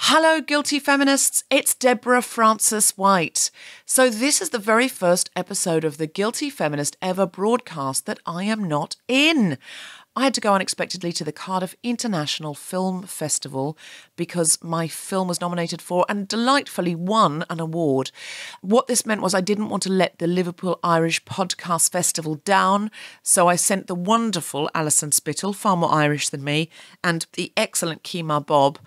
Hello, guilty feminists. It's Deborah Frances-White. So this is the very first episode of the Guilty Feminist ever broadcast that I am not in. I had to go unexpectedly to the Cardiff International Film Festival because my film was nominated for and delightfully won an award. What this meant was I didn't want to let the Liverpool Irish Podcast Festival down, so I sent the wonderful Alison Spittle, far more Irish than me, and the excellent Kemah Bob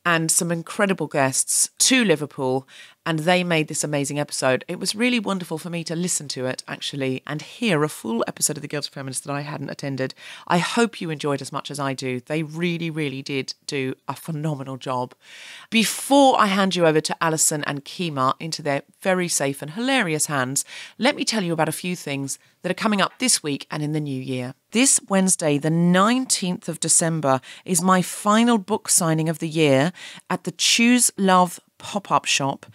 and some incredible guests to Liverpool, and they made this amazing episode. It was really wonderful for me to listen to it, actually, and hear a full episode of The Guilty Feminist that I hadn't attended. I hope you enjoyed as much as I do. They really, really did do a phenomenal job. Before I hand you over to Alison and Kemah into their very safe and hilarious hands, let me tell you about a few things that are coming up this week and in the new year. This Wednesday, the 19th of December, is my final book signing of the year at the Choose Love pop-up shop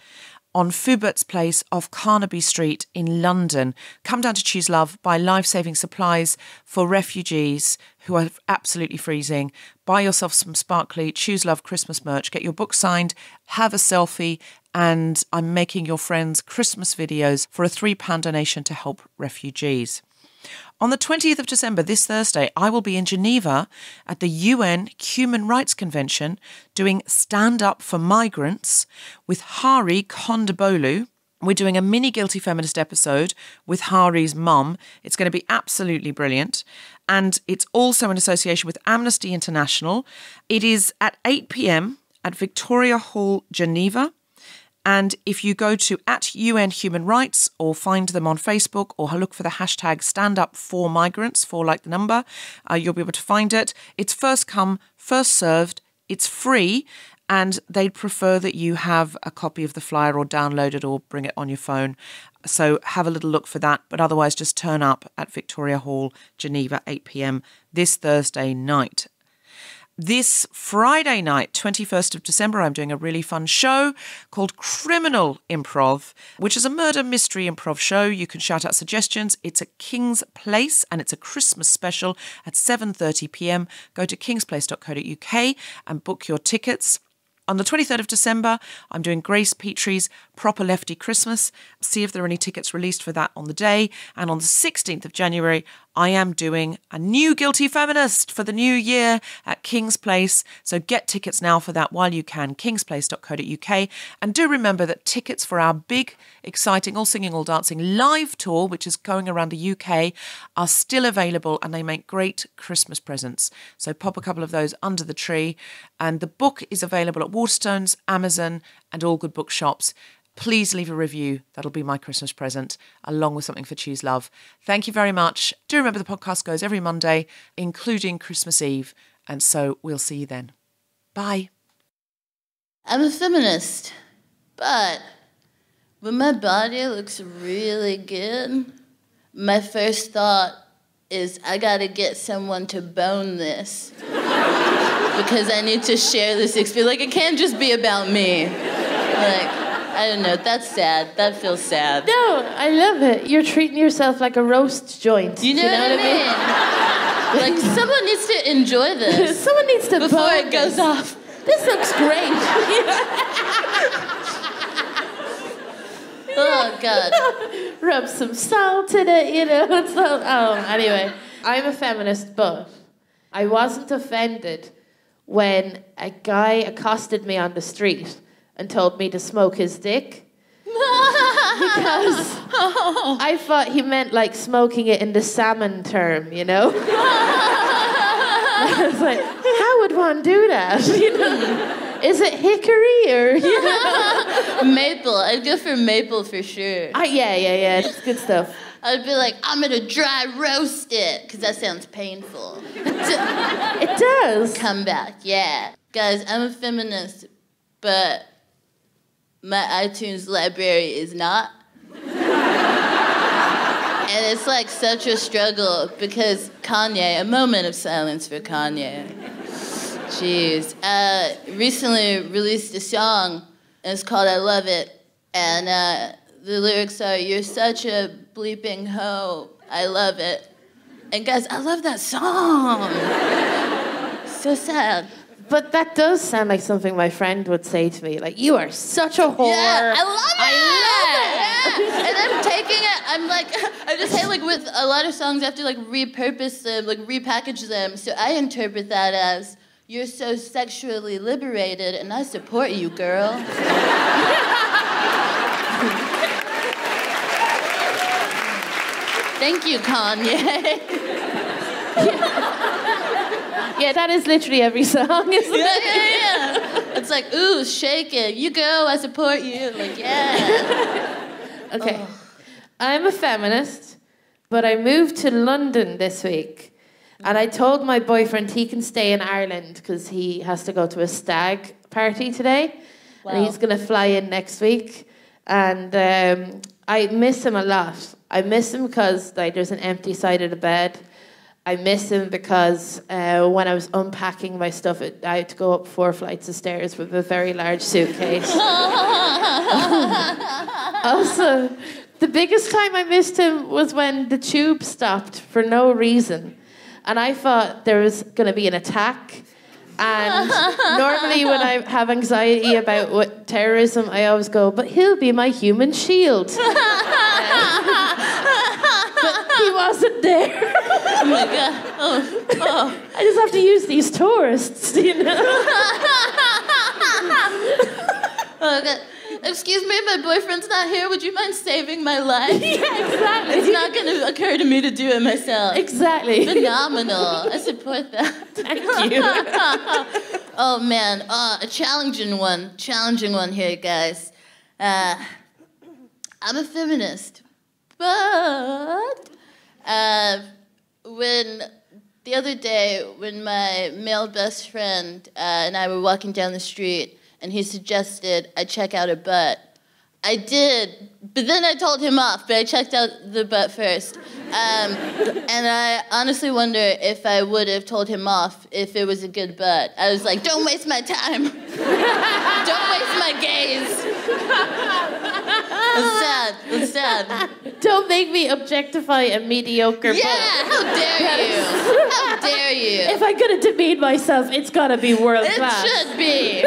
on Fubert's Place off Carnaby Street in London. Come down to Choose Love, buy life-saving supplies for refugees who are absolutely freezing. Buy yourself some sparkly Choose Love Christmas merch, get your book signed, have a selfie, and I'm making your friends Christmas videos for a £3 donation to help refugees. On the 20th of December, this Thursday, I will be in Geneva at the UN Human Rights Convention doing Stand Up for Migrants with Hari Kondabolu. We're doing a mini Guilty Feminist episode with Hari's mum. It's going to be absolutely brilliant. And it's also in association with Amnesty International. It is at 8 p.m. at Victoria Hall, Geneva. And if you go to @UN Human Rights or find them on Facebook or look for the hashtag Stand Up for Migrants, for like the number, you'll be able to find it. It's first come, first served. It's free. And they'd prefer that you have a copy of the flyer or download it or bring it on your phone. So have a little look for that. But otherwise, just turn up at Victoria Hall, Geneva, 8 p.m. this Thursday night. This Friday night, 21st of December, I'm doing a really fun show called Criminal Improv, which is a murder mystery improv show. You can shout out suggestions. It's at King's Place and it's a Christmas special at 7:30 p.m. Go to kingsplace.co.uk and book your tickets. On the 23rd of December, I'm doing Grace Petrie's Proper Lefty Christmas. See if there are any tickets released for that on the day. And on the 16th of January, I am doing a new Guilty Feminist for the new year at King's Place. So get tickets now for that while you can, kingsplace.co.uk. And do remember that tickets for our big, exciting, all singing, all dancing live tour, which is going around the UK, are still available and they make great Christmas presents. So pop a couple of those under the tree. And the book is available at Waterstones, Amazon, and all good bookshops. Please leave a review. That'll be my Christmas present, along with something for Choose Love. Thank you very much. Do remember the podcast goes every Monday, including Christmas Eve. And so we'll see you then. Bye. I'm a feminist, but when my body looks really good, my first thought is I gotta get someone to bone this. Because I need to share this experience. Like, it can't just be about me. Like, I don't know, that's sad. That feels sad. No, I love it. You're treating yourself like a roast joint. You know what I mean? Like, someone needs to enjoy this. Someone needs to before it goes off. This looks great. Oh, God. Rub some salt in it, you know. It's all, anyway. I'm a feminist, but I wasn't offended when a guy accosted me on the street and told me to smoke his dick. Because I thought he meant like smoking it in the salmon term, you know? I was like, how would one do that? You know? Is it hickory or, you know? Maple. I'd go for maple for sure. Yeah. It's good stuff. I'd be like, I'm gonna dry roast it, because that sounds painful. It does. Come back, yeah. Guys, I'm a feminist, but my iTunes library is not. And it's like such a struggle, because Kanye, a moment of silence for Kanye. Jeez. Recently released a song, and it's called I Love It, and the lyrics are, you're such a bleeping hoe, I love it. And guys, I love that song. So sad. But that does sound like something my friend would say to me. Like, you are such a whore. Yeah, I love it. Yeah. And I'm taking it. I'm like, I just hate like with a lot of songs, I have to like repurpose them, like repackage them. So I interpret that as, you're so sexually liberated, and I support you, girl. Thank you, Kanye. Yeah, that is literally every song, isn't it? Yeah. It's like, ooh, shake it. You go, I support you. Like, yeah. Okay. Oh. I'm a feminist, but I moved to London this week. And I told my boyfriend he can stay in Ireland because he has to go to a stag party today. Wow. And he's going to fly in next week. And I miss him a lot. I miss him because like, there's an empty side of the bed. I miss him because when I was unpacking my stuff, I had to go up 4 flights of stairs with a very large suitcase. Also, the biggest time I missed him was when the tube stopped for no reason. And I thought there was going to be an attack. And normally when I have anxiety about terrorism, I always go, but he'll be my human shield. But he wasn't there. Oh my God. Oh. I just have to use these tourists, you know. Oh God. Excuse me, my boyfriend's not here. Would you mind saving my life? Yeah, exactly. It's not going to occur to me to do it myself. Exactly. Phenomenal. I support that. Thank you. Oh, man. A challenging one. Challenging one here, guys. I'm a feminist. But when the other day, when my male best friend and I were walking down the street, and he suggested I check out a butt. I did, but then I told him off, but I checked out the butt first. And I honestly wonder if I would have told him off if it was a good butt. I was like, don't waste my time. Don't waste my gaze. It's sad. It's sad. Don't make me objectify a mediocre butt. Yeah, how dare you? How dare you? If I'm going to demean myself, it's got to be world class. It should be.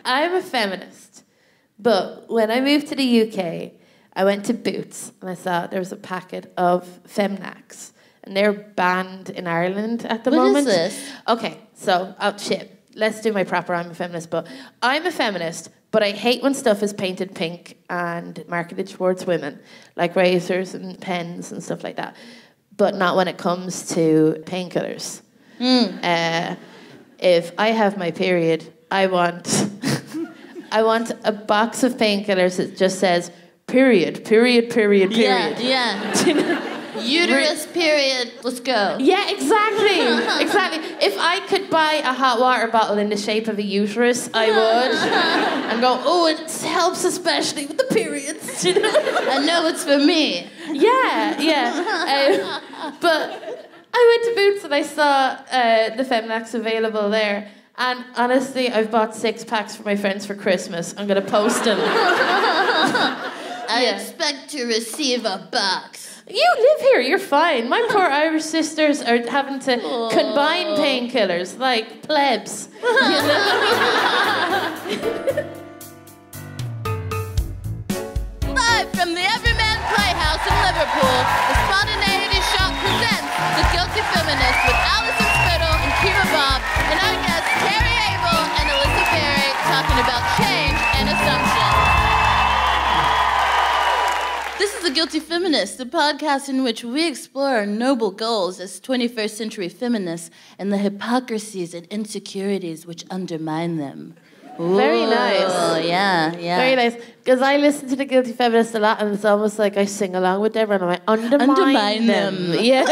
I'm a feminist, but when I moved to the UK, I went to Boots and I saw there was a packet of Femnacs, and they're banned in Ireland at the moment. What is this? Okay, so, let's do my proper I'm a feminist, but I'm a feminist, but I hate when stuff is painted pink and marketed towards women, like razors and pens and stuff like that, but not when it comes to painkillers. If I have my period, I want a box of painkillers that just says period. Yeah. Uterus, period, let's go. Yeah, exactly. If I could buy a hot water bottle in the shape of a uterus, I would. And go, oh, it helps especially with the periods. I know it's for me. Yeah. But I went to Boots and I saw the Femnacs available there. And honestly, I've bought 6 packs for my friends for Christmas. I'm going to post them. I expect to receive a box. You live here, you're fine. My poor Irish sisters are having to combine painkillers like plebs. You know? Live from the Everyman Playhouse in Liverpool, the Spontaneity Shop presents The Guilty Feminist with Alison Spittle and Kemah Bob, and our guests Kerry, Abel, and Alisa talking about change and assumption. This is The Guilty Feminist, the podcast in which we explore our noble goals as 21st century feminists and the hypocrisies and insecurities which undermine them. Ooh, very nice. Oh, yeah. Very nice. Because I listen to The Guilty Feminist a lot, and it's almost like I sing along with Deborah, and I'm like, undermine them. Yeah.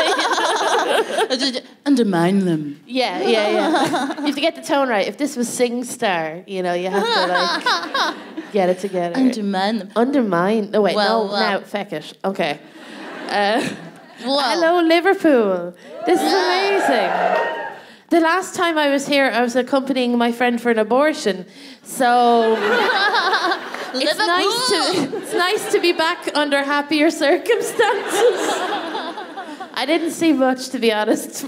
Undermine them. Yeah. You have to get the tone right. If this was SingStar, you know, you have to, like, get it together. Undermine them. Undermine. No, wait, now, feck it. Okay. Whoa. Hello, Liverpool. This is amazing. The last time I was here, I was accompanying my friend for an abortion. So it's nice to be back under happier circumstances. I didn't see much, to be honest.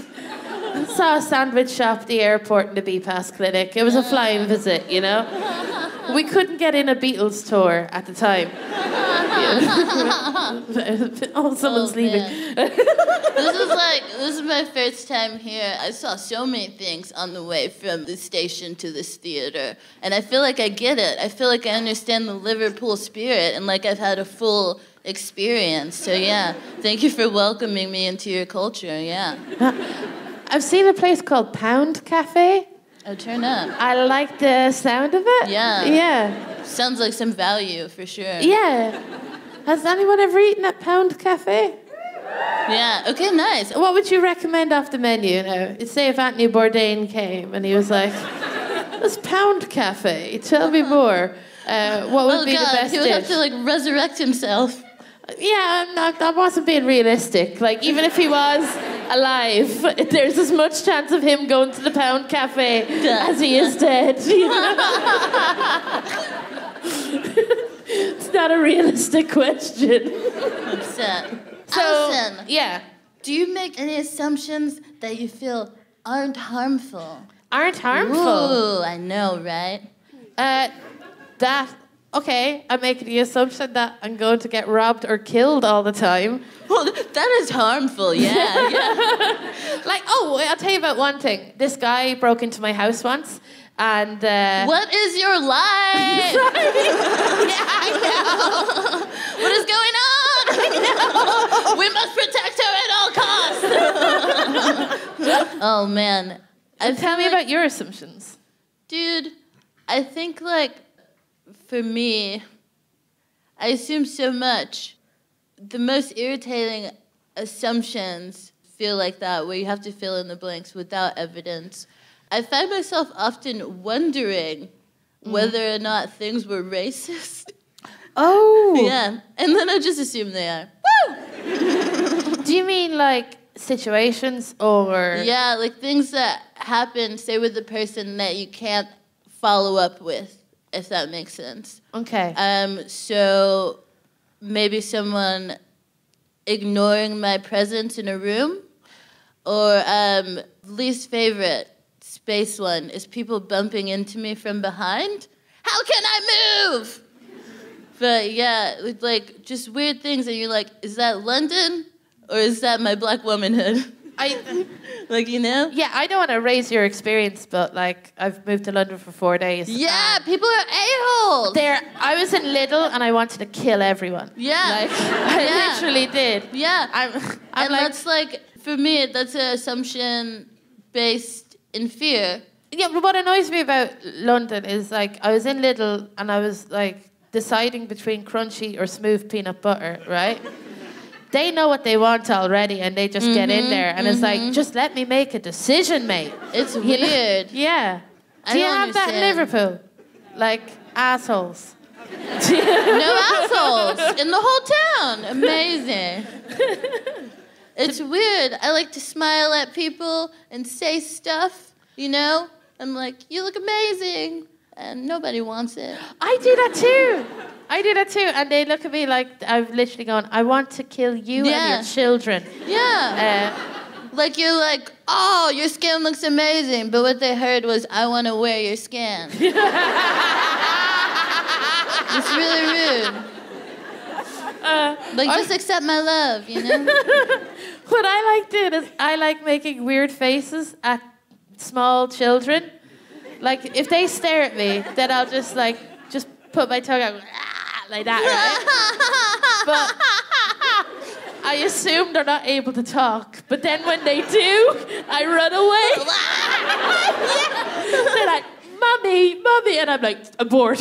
Saw a sandwich shop at the airport and the B-Pass clinic. It was a flying visit, you know? We couldn't get in a Beatles tour at the time. Oh, someone's leaving. This is my first time here. I saw so many things on the way from the station to this theater, and I feel like I get it. I feel like I understand the Liverpool spirit, and like I've had a full experience. So yeah, thank you for welcoming me into your culture. Yeah. I've seen a place called Pound Cafe. Oh, turn up. I like the sound of it. Yeah. Yeah. Sounds like some value for sure. Yeah. Has anyone ever eaten at Pound Cafe? Yeah. Okay, nice. What would you recommend off the menu now? Say if Anthony Bourdain came and he was like, "This Pound Cafe, tell me more." What would be the best he would have to like resurrect himself. Yeah, I wasn't being realistic. Like, even if he was alive, there's as much chance of him going to the Pound Cafe as he is dead. You know? It's not a realistic question. Upset. So, Alison, yeah. do you make any assumptions that you feel aren't harmful? Aren't harmful? Ooh, I know, right? Okay, I'm making the assumption that I'm going to get robbed or killed all the time. Well, that is harmful, yeah. Like, I'll tell you about one thing. This guy broke into my house once, and... What is your life? Yeah, I know. What is going on? I know. We must protect her at all costs. Oh, man. Tell me about your assumptions. Dude, I think, like... For me, I assume so much. The most irritating assumptions feel like that, where you have to fill in the blanks without evidence. I find myself often wondering whether or not things were racist. Oh. Yeah, and then I just assume they are. Woo! Do you mean like situations or... Yeah, like things that happen, say, with the person that you can't follow up with. If that makes sense. Okay. So maybe someone ignoring my presence in a room, or least favorite space one is people bumping into me from behind. How can I move? But yeah, with like just weird things, and you're like, is that London or is that my black womanhood? Like, you know? Yeah, I don't want to raise your experience, but like I've moved to London for 4 days. Yeah, people are a-holes. I was in Lidl and I wanted to kill everyone. Yeah. Like, I literally did. Yeah. I'm and like, that's like, for me, that's an assumption based in fear. Yeah, but what annoys me about London is like I was in Lidl and I was like deciding between crunchy or smooth peanut butter, right? They know what they want already, and they just get in there, and it's like, just let me make a decision, mate. It's weird. Yeah. Do you have that in Liverpool? Like assholes? No assholes in the whole town. Amazing. It's weird. I like to smile at people and say stuff. You know, I'm like, you look amazing, and nobody wants it. I do that too. And they look at me like I've literally gone, I want to kill you and your children. Yeah. Like you're like, oh, your skin looks amazing, but what they heard was, I want to wear your skin. It's really rude. Like, just accept my love, you know? What I like doing is I like making weird faces at small children. Like, if they stare at me, then I'll just put my tongue out like that, right? But I assume they're not able to talk. But then when they do, I run away. They're like, Mommy, and I'm like, abort.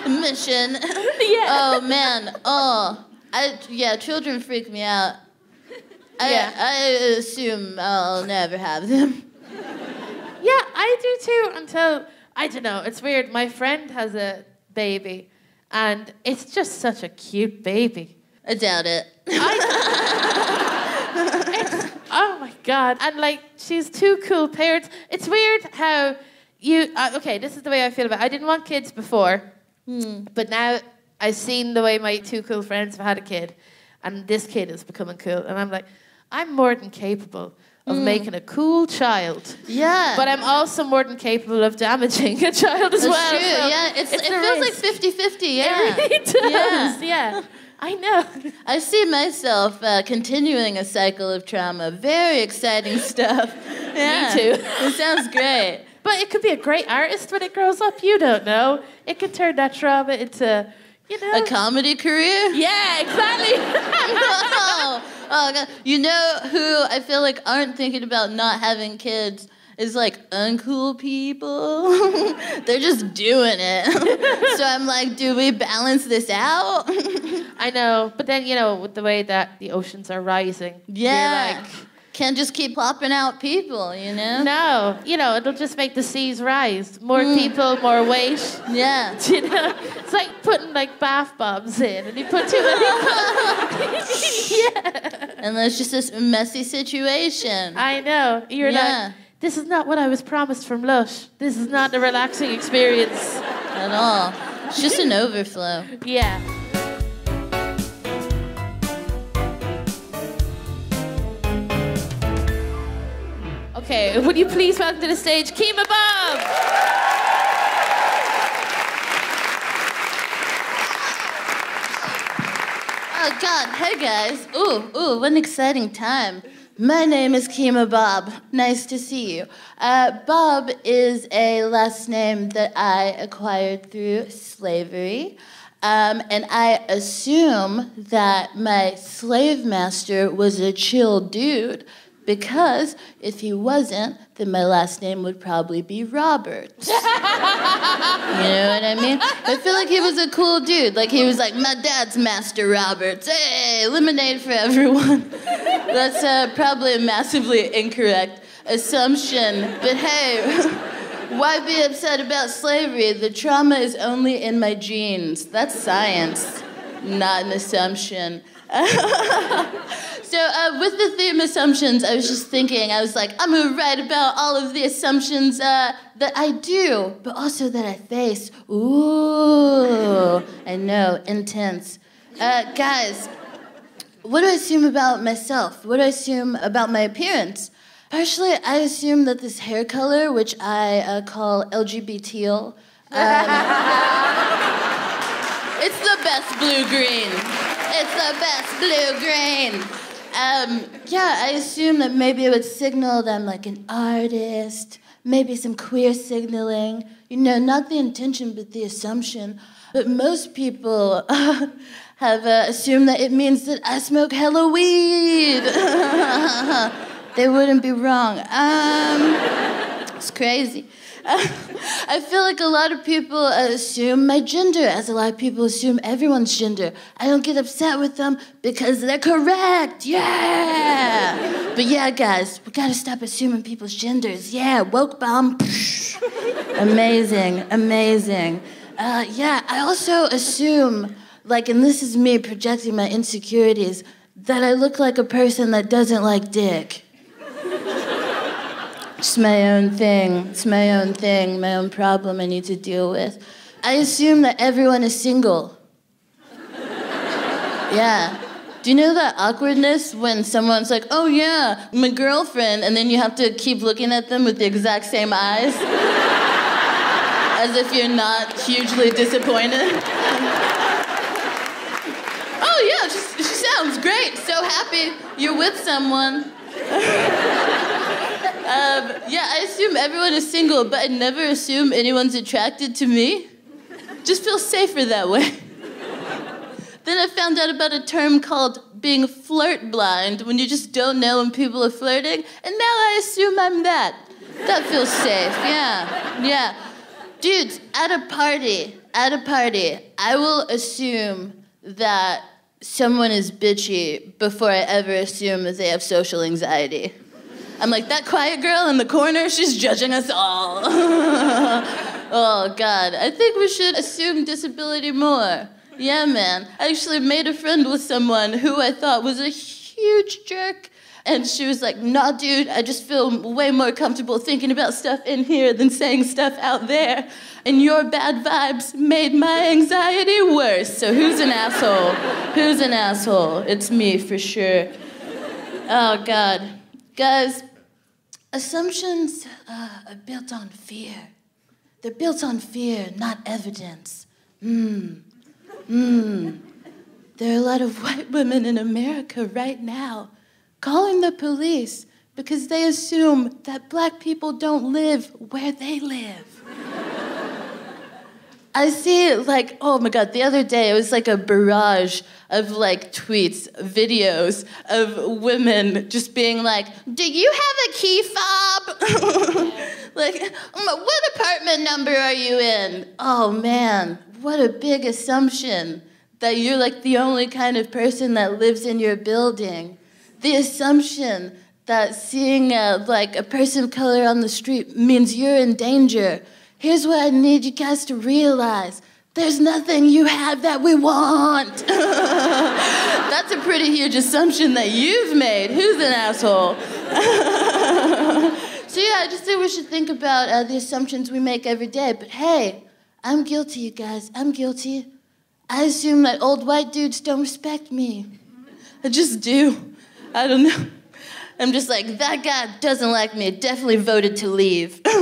Mission. Yeah. Oh, man. Children freak me out. I assume I'll never have them. Yeah, I do too, until, I don't know, it's weird. My friend has a baby, and it's just such a cute baby. I doubt it. Oh my God. And like, she's two cool parents. It's weird how this is the way I feel about it. I didn't want kids before, but now I've seen the way my two cool friends have had a kid, and this kid is becoming cool. And I'm like, I'm more than capable of making a cool child. Yeah. But I'm also more than capable of damaging a child as well. That's true, So yeah. It feels like 50-50, yeah. It really does, yeah. I know. I see myself continuing a cycle of trauma. Very exciting stuff. Yeah. Me too. It sounds great. But it could be a great artist when it grows up. You don't know. It could turn that trauma into, A comedy career? Yeah, exactly. Oh, God. You know who I feel like aren't thinking about not having kids is like uncool people. They're just doing it. So I'm like, do we balance this out? I know. But then, with the way that the oceans are rising, Yeah. you're like, can't just keep plopping out people, No, it'll just make the seas rise. More people, more weight. Yeah. It's like putting bath bombs in, and you put too many. Yeah. And that's just this messy situation. I know. You're like, this is not what I was promised from Lush. This is not a relaxing experience at all. It's just an overflow. Yeah. Okay, would you please welcome to the stage Kemah Bob? Oh, God. Hey, guys. Ooh, what an exciting time. My name is Kemah Bob. Nice to see you. Bob is a last name that I acquired through slavery. And I assume that my slave master was a chill dude, because if he wasn't, then my last name would probably be Roberts. You know what I mean? I feel like he was a cool dude. Like, he was like, my dad's Master Roberts. Hey, lemonade for everyone. That's probably a massively incorrect assumption. But hey, why be upset about slavery? The trauma is only in my genes. That's science, not an assumption. So with the theme assumptions, I was just thinking, I was like, I'm going to write about all of the assumptions that I do, but also that I face. Ooh, I know, intense. Guys, what do I assume about myself? What do I assume about my appearance? Partially, I assume that this hair color, which I call LGBT, it's the best blue-green. It's the best blue-green. I assume that maybe it would signal that I'm like an artist, maybe some queer signaling. Not the intention, but the assumption. But most people have assumed that it means that I smoke hella weed. They wouldn't be wrong. It's crazy. I feel like a lot of people assume my gender, as a lot of people assume everyone's gender. I don't get upset with them because they're correct. Yeah. But yeah, guys, we gotta stop assuming people's genders. Yeah, woke bomb. Amazing. I also assume, and this is me projecting my insecurities, that I look like a person that doesn't like dick. It's my own thing. It's my own thing, my own problem I need to deal with. I assume that everyone is single. Yeah. Do you know that awkwardness when someone's like, oh yeah, my girlfriend, and then you have to keep looking at them with the exact same eyes? As if you're not hugely disappointed? Oh yeah, she sounds great. So happy you're with someone. I assume everyone is single, but I never assume anyone's attracted to me. Just feel safer that way. Then I found out about a term called being flirt blind, when you just don't know when people are flirting, and now I assume I'm that. That feels safe, yeah. Dudes, at a party, I will assume that someone is bitchy before I ever assume that they have social anxiety. I'm like, that quiet girl in the corner, she's judging us all. Oh, God. I think we should assume disability more. Yeah, man. I actually made a friend with someone who I thought was a huge jerk. And she was like, nah, dude, I just feel way more comfortable thinking about stuff in here than saying stuff out there. And your bad vibes made my anxiety worse. So who's an asshole? It's me, for sure. Oh, God. Guys, assumptions are built on fear. They're built on fear, not evidence. There are a lot of white women in America right now calling the police because they assume that black people don't live where they live. I see, like, oh my God, the other day it was like a barrage of like tweets, videos of women just being like, do you have a key fob? Like, what apartment number are you in? Oh man, what a big assumption that you're like the only kind of person that lives in your building. The assumption that seeing like a person of color on the street means you're in danger. Here's what I need you guys to realize. There's nothing you have that we want. That's a pretty huge assumption that you've made. Who's an asshole? So yeah, I just think we should think about the assumptions we make every day. But hey, I'm guilty, you guys. I'm guilty. I assume that old white dudes don't respect me. I just do. I don't know. I'm just like, that guy doesn't like me. Definitely voted to leave. But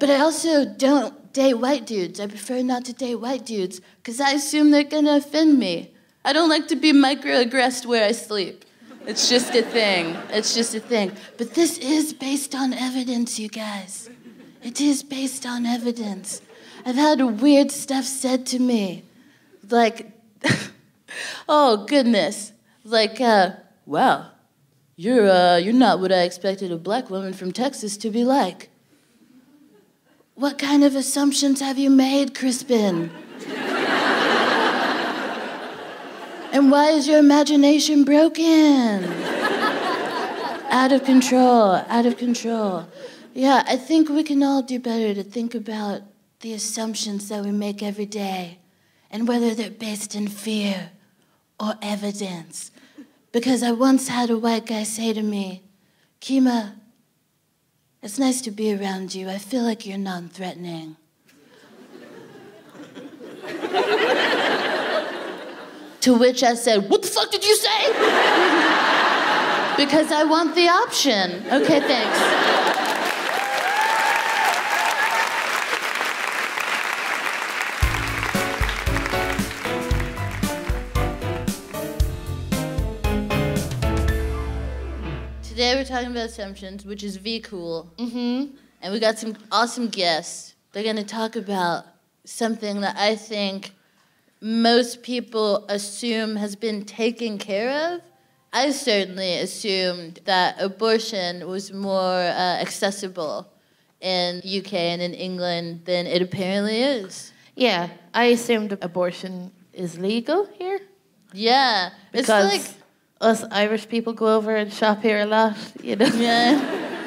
I also don't date white dudes. I prefer not to date white dudes because I assume they're going to offend me. I don't like to be microaggressed where I sleep. It's just a thing. It's just a thing. But this is based on evidence, you guys. It is based on evidence. I've had weird stuff said to me. Like, oh, goodness. Like, wow, you're not what I expected a black woman from Texas to be like. What kind of assumptions have you made, Crispin? And why is your imagination broken? Out of control, out of control. Yeah, I think we can all do better to think about the assumptions that we make every day and whether they're based in fear or evidence. Because I once had a white guy say to me, Kemah, it's nice to be around you. I feel like you're non-threatening. To which I said, what the fuck did you say? Because I want the option. Okay, thanks. Today we're talking about assumptions, which is V-cool. And we got some awesome guests. They're going to talk about something that I think most people assume has been taken care of. I certainly assumed that abortion was more accessible in UK and in England than it apparently is. Yeah, I assumed abortion is legal here. Yeah. Because it's like us Irish people go over and shop here a lot, you know? Yeah.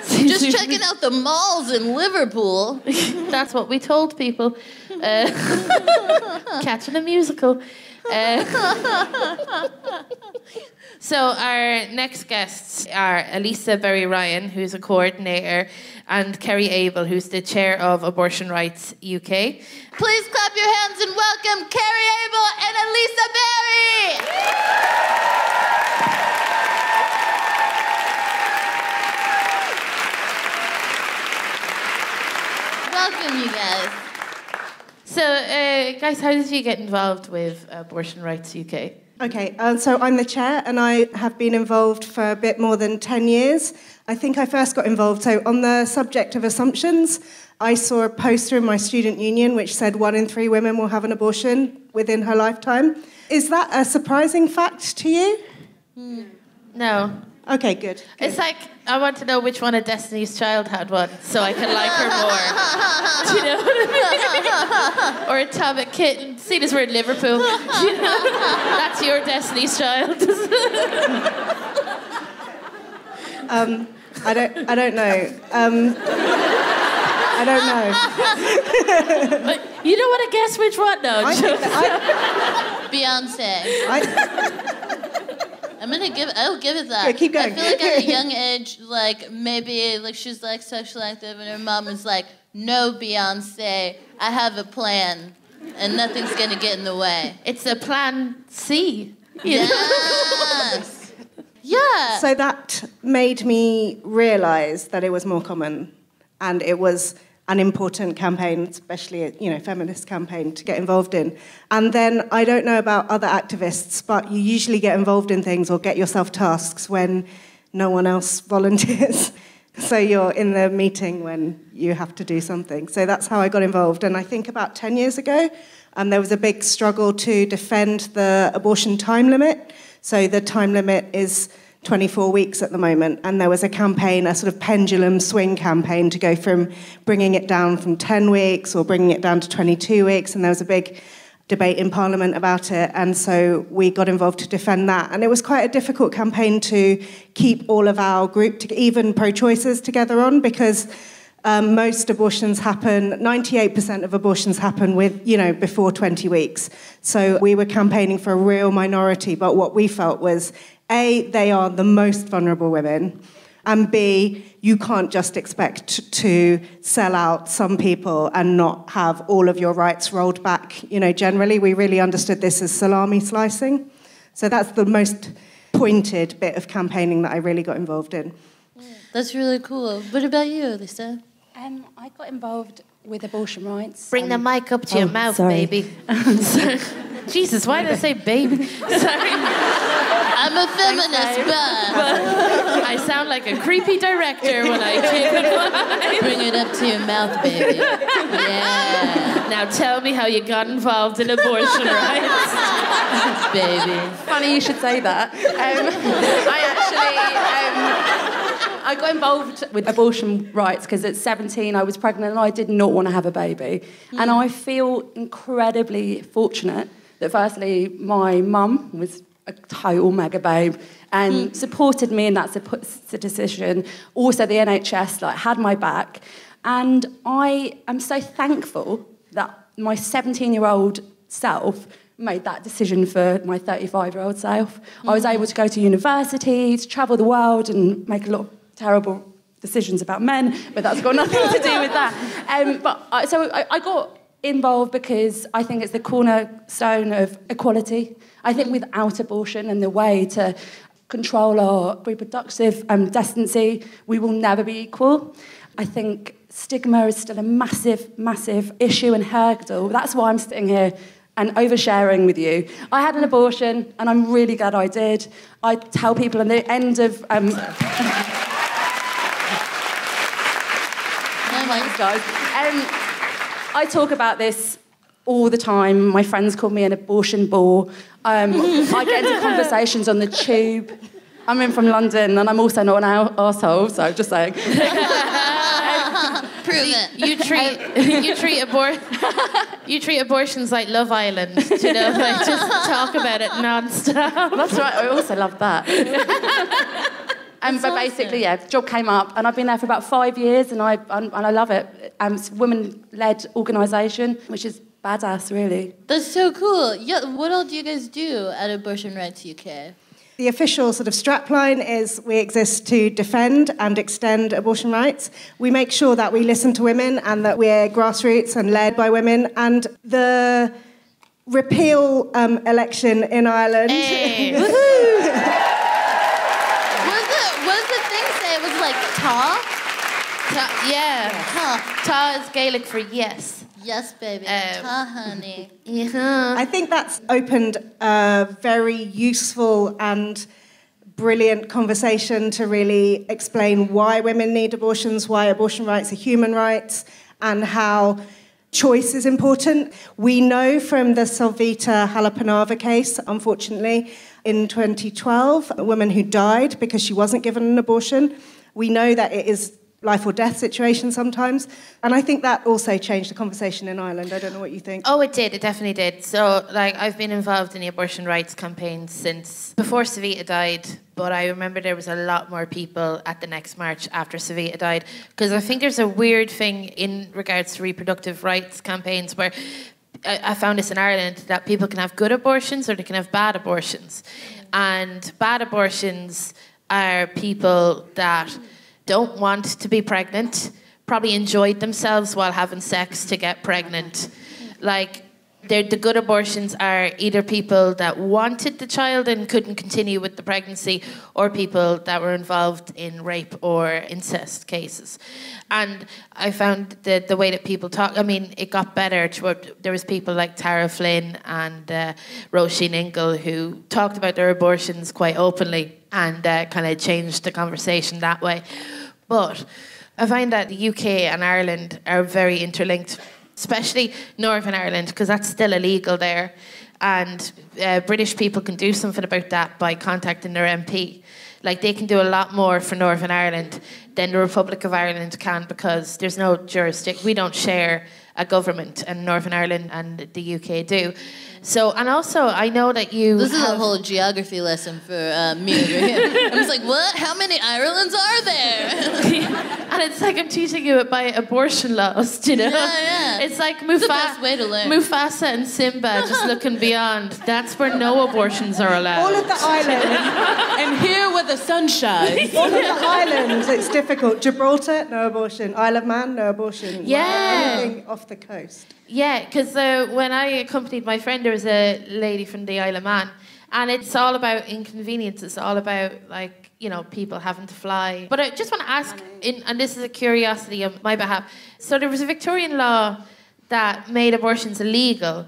Just checking out the malls in Liverpool. That's what we told people. Catching a musical. So our next guests are Alisa Berry-Ryan, who's a coordinator, and Kerry Abel, who's the chair of Abortion Rights UK. Please clap your hands and welcome Kerry Abel and Alisa Berry! Welcome, you guys. So, guys, how did you get involved with Abortion Rights UK? Okay, so I'm the chair, and I have been involved for a bit more than 10 years. I think I first got involved, so on the subject of assumptions, I saw a poster in my student union which said 1 in 3 women will have an abortion within her lifetime. Is that a surprising fact to you? No. Okay, good. It's like, I want to know which one of Destiny's Child had one, so I can like her more. Do you know what I mean? Or a Atomic Kitten. Seeing as we're in Liverpool. Do you know? That's your Destiny's Child. I don't know. I don't know. You don't want to guess which one, though. Beyonce. I'll give it that. Yeah, keep going. I feel like at a young age, like maybe like she's like sexually active and her mom is like, no, Beyonce, I have a plan and nothing's gonna get in the way. It's a plan C. Yes. Yeah. So that made me realise that it was more common, and it was an important campaign, especially a feminist campaign, to get involved in. And then I don't know about other activists, but you usually get involved in things or get yourself tasks when no one else volunteers. So you're in the meeting when you have to do something. So that's how I got involved. And I think about 10 years ago, there was a big struggle to defend the abortion time limit. So the time limit is 24 weeks at the moment, and there was a campaign, a sort of pendulum swing campaign, to go from bringing it down from 10 weeks or bringing it down to 22 weeks, and there was a big debate in Parliament about it, and so we got involved to defend that. And it was quite a difficult campaign to keep all of our group, even pro-choicers, together on, because most abortions happen, 98% of abortions happen before 20 weeks. So we were campaigning for a real minority, but what we felt was, A, they are the most vulnerable women, and B, you can't just expect to sell out some people and not have all of your rights rolled back. Generally, we really understood this as salami slicing. So that's the most pointed bit of campaigning that I really got involved in. That's really cool. What about you, Alisa? I got involved with abortion rights. Bring the mic up to your mouth, baby. Jesus, why did I say baby? Sorry. I'm a feminist, but I sound like a creepy director when I keep it. Bring it up to your mouth, baby. Yeah. Now tell me how you got involved in abortion rights. Baby. Funny you should say that. I got involved with abortion rights because at 17 I was pregnant and I did not want to have a baby. And I feel incredibly fortunate that firstly my mum was a total mega babe and supported me in that decision. Also the NHS had my back. And I am so thankful that my 17-year-old self made that decision for my 35-year-old self. I was able to go to university, to travel the world and make a lot of terrible decisions about men, but that's got nothing to do with that. I got involved because I think it's the cornerstone of equality. I think without abortion and the way to control our reproductive decency, we will never be equal. I think stigma is still a massive, massive issue and hurdle. That's why I'm sitting here and oversharing with you. I had an abortion, and I'm really glad I did. I tell people at the end of... guys. I talk about this all the time. My friends call me an abortion bore. I get into conversations on the tube. I'm in from London, and I'm also not an arsehole, so just saying. Prove it. You treat abortions like Love Island, just talk about it non-stop. That's right, I also love that. But basically, the job came up, and I've been there for about 5 years, and I love it. It's a women-led organisation, which is badass, really. That's so cool. Yeah, what all do you guys do at Abortion Rights UK? The official sort of strapline is we exist to defend and extend abortion rights. We make sure that we listen to women and that we're grassroots and led by women. And the repeal election in Ireland... Hey. What did the thing say? It was like ta? Yeah. Ta. Ta is Gaelic for yes. Yes, baby. Ta, honey. Yeah. I think that's opened a very useful and brilliant conversation to really explain why women need abortions, why abortion rights are human rights, and how choice is important. We know from the Solvita Halapanava case, unfortunately, in 2012, a woman who died because she wasn't given an abortion. We know that it is life or death situation sometimes. And I think that also changed the conversation in Ireland. I don't know what you think. Oh, it did. It definitely did. So, I've been involved in the abortion rights campaign since before Savita died, but I remember there was a lot more people at the next march after Savita died, because I think there's a weird thing in regards to reproductive rights campaigns where I found this in Ireland, that people can have good abortions or they can have bad abortions. And bad abortions are people that don't want to be pregnant, probably enjoyed themselves while having sex to get pregnant. The good abortions are either people that wanted the child and couldn't continue with the pregnancy, or people that were involved in rape or incest cases. And I found that the way that people talk, I mean, it got better. There was people like Tara Flynn and Roisin Ingle who talked about their abortions quite openly and kind of changed the conversation that way. But I find that the UK and Ireland are very interlinked, especially Northern Ireland, because that's still illegal there. And British people can do something about that by contacting their MP. Like, they can do a lot more for Northern Ireland than the Republic of Ireland can, because there's no jurisdiction. We don't share a government, and Northern Ireland and the UK do. So, and also, I know that you This is a whole geography lesson for me over here. I'm just like, what? How many Irelands are there? And it's like I'm teaching you by abortion laws, you know? Yeah. It's like It's the best way to learn. Mufasa and Simba just looking beyond. That's where no abortions are allowed. All of the islands. And here where the sun shines. All of the islands, it's difficult. Gibraltar, no abortion. Isle of Man, no abortion. Yeah. Anything off the coast. Yeah, because when I accompanied my friend, there was a lady from the Isle of Man, and it's all about inconvenience. It's all about, like, you know, people having to fly. But I just want to ask, and this is a curiosity on my behalf. So there was a Victorian law that made abortions illegal,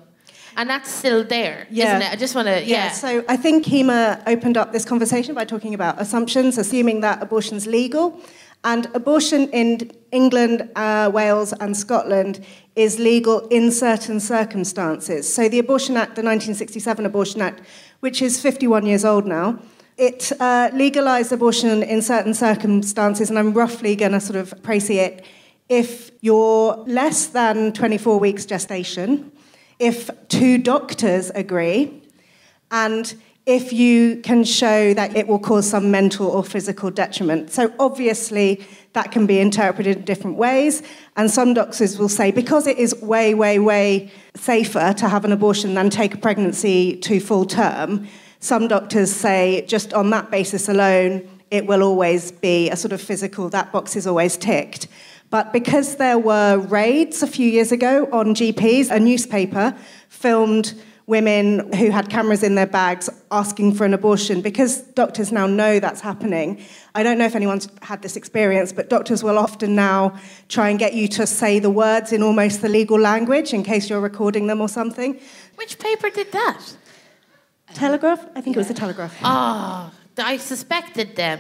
and that's still there, isn't it? I just want to, Yeah, so I think Kemah opened up this conversation by talking about assumptions, assuming that abortion's legal. And abortion in England, Wales and Scotland is legal in certain circumstances. So the Abortion Act, the 1967 Abortion Act, which is 51 years old now, it legalised abortion in certain circumstances, and I'm roughly going to sort of précis it. If you're less than 24 weeks gestation, if 2 doctors agree, and if you can show that it will cause some mental or physical detriment. So obviously that can be interpreted in different ways, and some doctors will say, because it is way, way, way safer to have an abortion than take a pregnancy to full term, some doctors say just on that basis alone, it will always be a sort of physical, that box is always ticked. But because there were raids a few years ago on GPs, a newspaper filmed women who had cameras in their bags asking for an abortion. Because doctors now know that's happening, I don't know if anyone's had this experience, but doctors will often now try and get you to say the words in almost the legal language in case you're recording them or something. Which paper did that? Telegraph? I think it was the Telegraph. Oh, I suspected them.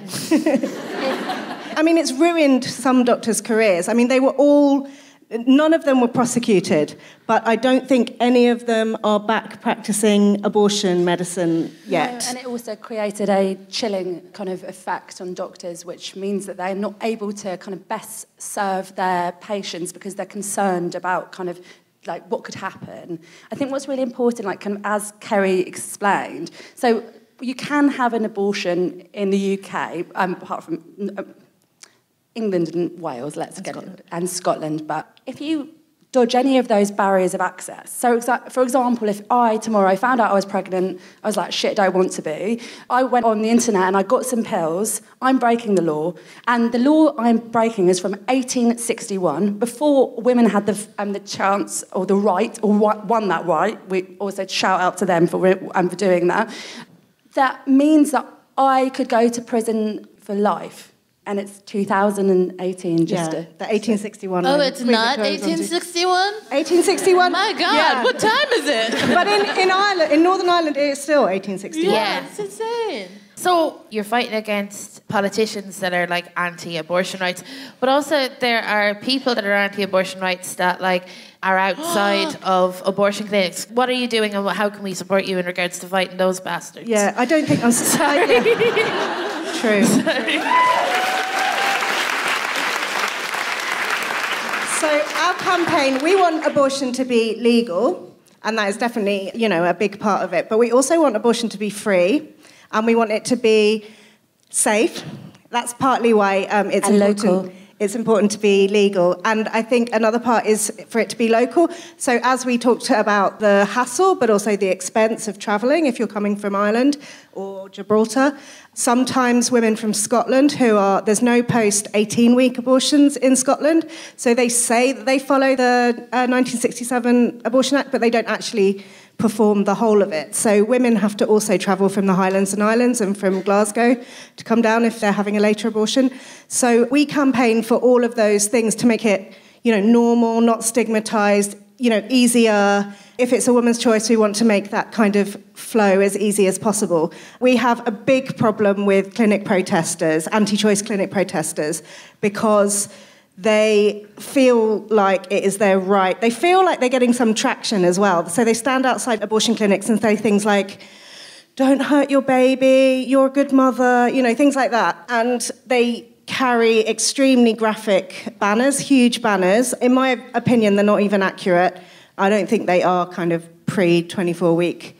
I mean, it's ruined some doctors' careers. I mean, they were all... None of them were prosecuted, but I don't think any of them are back practicing abortion medicine yet. No, and it also created a chilling kind of effect on doctors, which means that they're not able to kind of best serve their patients because they're concerned about kind of like what could happen. I think what's really important, like kind of as Kerry explained, so you can have an abortion in the UK, apart from... England and Wales, and Scotland. But if you dodge any of those barriers of access, so for example, if I tomorrow found out I was pregnant, I was like, shit, I don't want to be. I went on the internet and I got some pills. I'm breaking the law, and the law I'm breaking is from 1861, before women had the chance or the right, or won that right. We also shout out to them for doing that. That means that I could go to prison for life. And it's 2018, just the 1861. Oh, it's not 1861? 1861? My God, what time is it? But in Ireland, in Northern Ireland, it is still 1861. Yeah, it's insane. So you're fighting against politicians that are like anti-abortion rights, but also there are people that are anti-abortion rights that like are outside of abortion clinics. What are you doing, and how can we support you in regards to fighting those bastards? Yeah, I don't think I'm sorry. True. So our campaign, we want abortion to be legal, and that is definitely, a big part of it. But we also want abortion to be free, and we want it to be safe. That's partly why it's and important. local. it's important to be legal. And I think another part is for it to be local. So as we talked about the hassle, but also the expense of travelling, if you're coming from Ireland or Gibraltar, sometimes women from Scotland there's no post-18-week abortions in Scotland. So they say that they follow the 1967 Abortion Act, but they don't actually perform the whole of it. So women have to also travel from the Highlands and Islands and from Glasgow to come down if they're having a later abortion. So we campaign for all of those things to make it, normal, not stigmatised, easier. If it's a woman's choice, we want to make that kind of flow as easy as possible. We have a big problem with clinic protesters, anti-choice clinic protesters, because they feel like it is their right. They feel like they're getting some traction as well. So they stand outside abortion clinics and say things like, don't hurt your baby, you're a good mother, things like that. And they carry extremely graphic banners, huge banners. In my opinion, they're not even accurate. I don't think they are kind of pre-24-week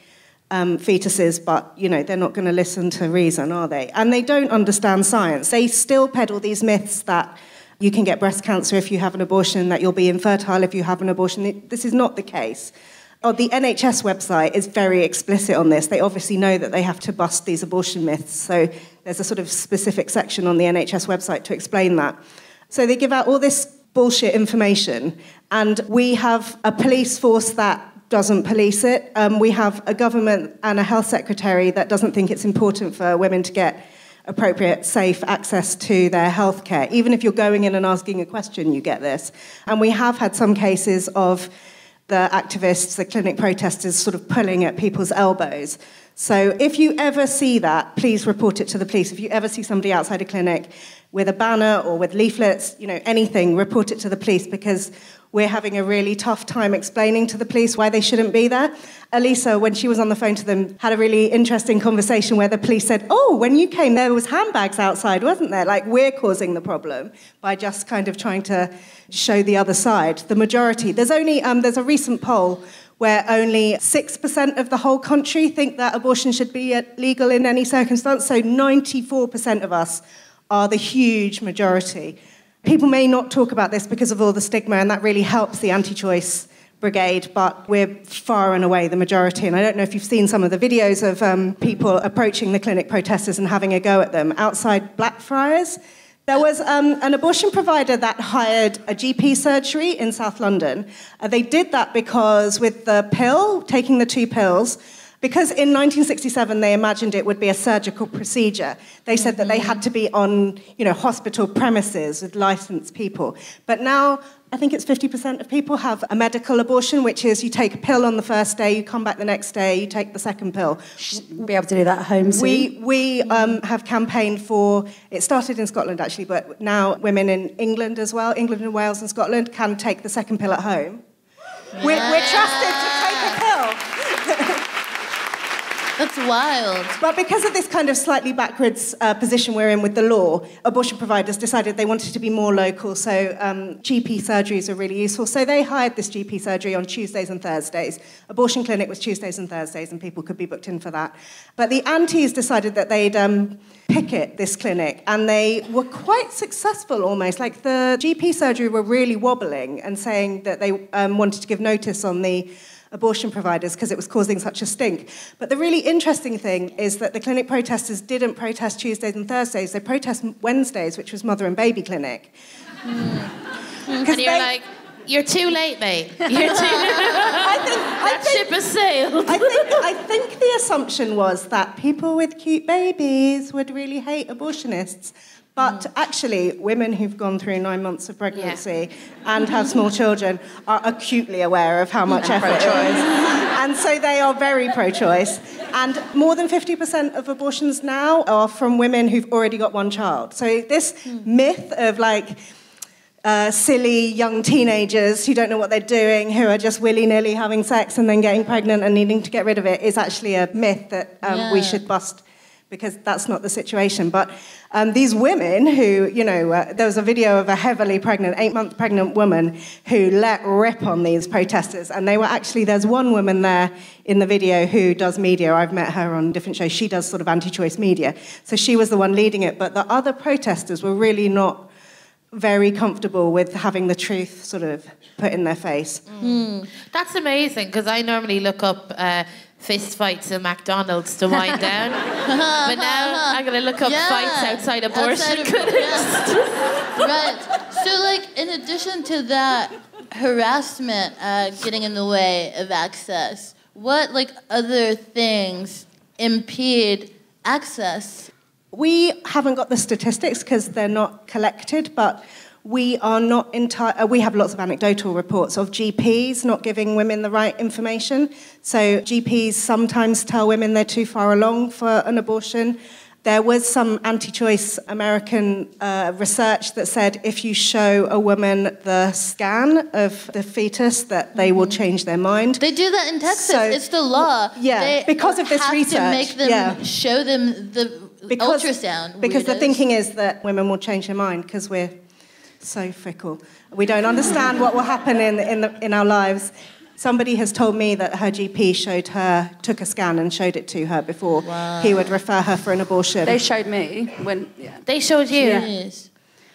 fetuses, but, they're not going to listen to reason, are they? And they don't understand science. They still peddle these myths that you can get breast cancer if you have an abortion, that you'll be infertile if you have an abortion. This is not the case. The NHS website is very explicit on this. They obviously know that they have to bust these abortion myths, so there's a sort of specific section on the NHS website to explain that. So they give out all this bullshit information, and we have a police force that doesn't police it. We have a government and a health secretary that doesn't think it's important for women to get appropriate, safe access to their healthcare. Even if you're going in and asking a question, you get this. And we have had some cases of the activists, the clinic protesters, sort of pulling at people's elbows. So if you ever see that, please report it to the police. If you ever see somebody outside a clinic with a banner or with leaflets, anything, report it to the police, because we're having a really tough time explaining to the police why they shouldn't be there. Alisa, when she was on the phone to them, had a really interesting conversation where the police said, when you came, there was handbags outside, wasn't there? Like, we're causing the problem by just kind of trying to show the other side. The majority, there's a recent poll where only 6% of the whole country think that abortion should be legal in any circumstance, so 94% of us are the huge majority. People may not talk about this because of all the stigma, and that really helps the anti-choice brigade, but we're far and away the majority. And I don't know if you've seen some of the videos of people approaching the clinic protesters and having a go at them. Outside Blackfriars, there was an abortion provider that hired a GP surgery in South London. They did that because with the pill, taking the 2 pills, because in 1967 they imagined it would be a surgical procedure. They said that they had to be on, hospital premises with licensed people. But now I think it's 50% of people have a medical abortion, which is you take a pill on the first day, you come back the next day, you take the second pill. Be able to do that at home soon. We have campaigned for, it started in Scotland actually, but now women in England as well, England and Wales and Scotland, can take the second pill at home. Yeah. We're trusted to take a pill. That's wild. But because of this kind of slightly backwards position we're in with the law, abortion providers decided they wanted to be more local, so GP surgeries are really useful. So they hired this GP surgery on Tuesdays and Thursdays. Abortion clinic was Tuesdays and Thursdays, and people could be booked in for that. But the aunties decided that they'd picket this clinic, and they were quite successful almost. Like, the GP surgery were really wobbling and saying that they wanted to give notice on the abortion providers because it was causing such a stink. But the really interesting thing is that the clinic protesters didn't protest Tuesdays and Thursdays, they protest Wednesdays, which was mother and baby clinic. And you're like, you're too late, mate. You're too that ship has sailed. I think the assumption was that people with cute babies would really hate abortionists. But actually, women who've gone through 9 months of pregnancy and have small children are acutely aware of how much effort it is. And so they are very pro-choice. And more than 50% of abortions now are from women who've already got 1 child. So this myth of, silly young teenagers who don't know what they're doing, who are just willy-nilly having sex and then getting pregnant and needing to get rid of it, is actually a myth that we should bust, because that's not the situation. But these women who, there was a video of a heavily pregnant, 8-month pregnant woman who let rip on these protesters. And they were actually, there's one woman there in the video who does media. I've met her on different shows. She does sort of anti-choice media. So she was the one leading it. But the other protesters were really not very comfortable with having the truth sort of put in their face. That's amazing, because I normally look up fist fights in McDonald's to wind down. But now I'm going to look up fights outside abortion clinics. Right. So, like, in addition to that harassment getting in the way of access, what, like, other things impede access? We haven't got the statistics because they're not collected, but we are not we have lots of anecdotal reports of GPs not giving women the right information. So GPs sometimes tell women they're too far along for an abortion. There was some anti-choice American research that said if you show a woman the scan of the fetus, that they will change their mind. They do that in Texas. So, it's the law. Yeah, they because of this have research. to make them show them the ultrasound. Because the weirdos. thinking is that women will change their mind because we're so fickle. We don't understand what will happen in our lives. Somebody has told me that her GP took a scan and showed it to her before he would refer her for an abortion. They showed me when... They showed you? Yes.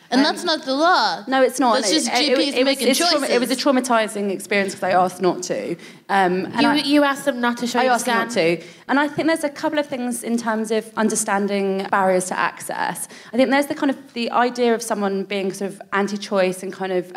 And that's not the law. No, it's not. That's just GPs making choices. It was a traumatising experience because I asked not to. You asked them not to show you the scan? I asked them not to. And I think there's a couple of things in terms of understanding barriers to access. I think there's the idea of someone being sort of anti-choice and kind of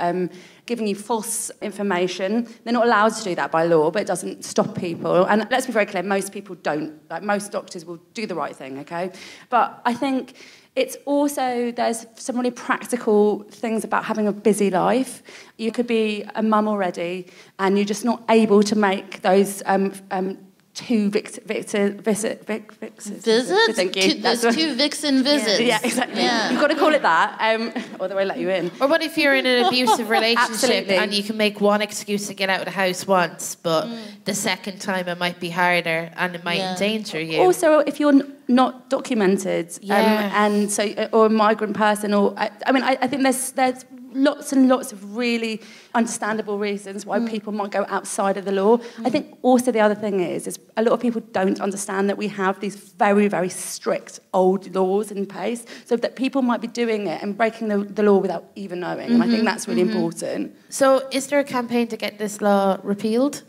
giving you false information. They're not allowed to do that by law, but it doesn't stop people. And let's be very clear, most people don't. Like, most doctors will do the right thing, okay? But I think... it's also, there's some really practical things about having a busy life. You could be a mum already and you're just not able to make those two visits. Thank you. There's two vixen visits. Yeah, exactly. Yeah. You've got to call it that, or they won't let you in. Or what if you're in an abusive relationship Absolutely. and you can make one excuse to get out of the house once, but the second time it might be harder and it might endanger you. Also, if you're not documented, and so, or a migrant person, or I think there's lots and lots of really understandable reasons why people might go outside of the law. I think also the other thing is a lot of people don't understand that we have these very, very strict old laws in place, so that people might be doing it and breaking the law without even knowing. And I think that's really important. So is there a campaign to get this law repealed?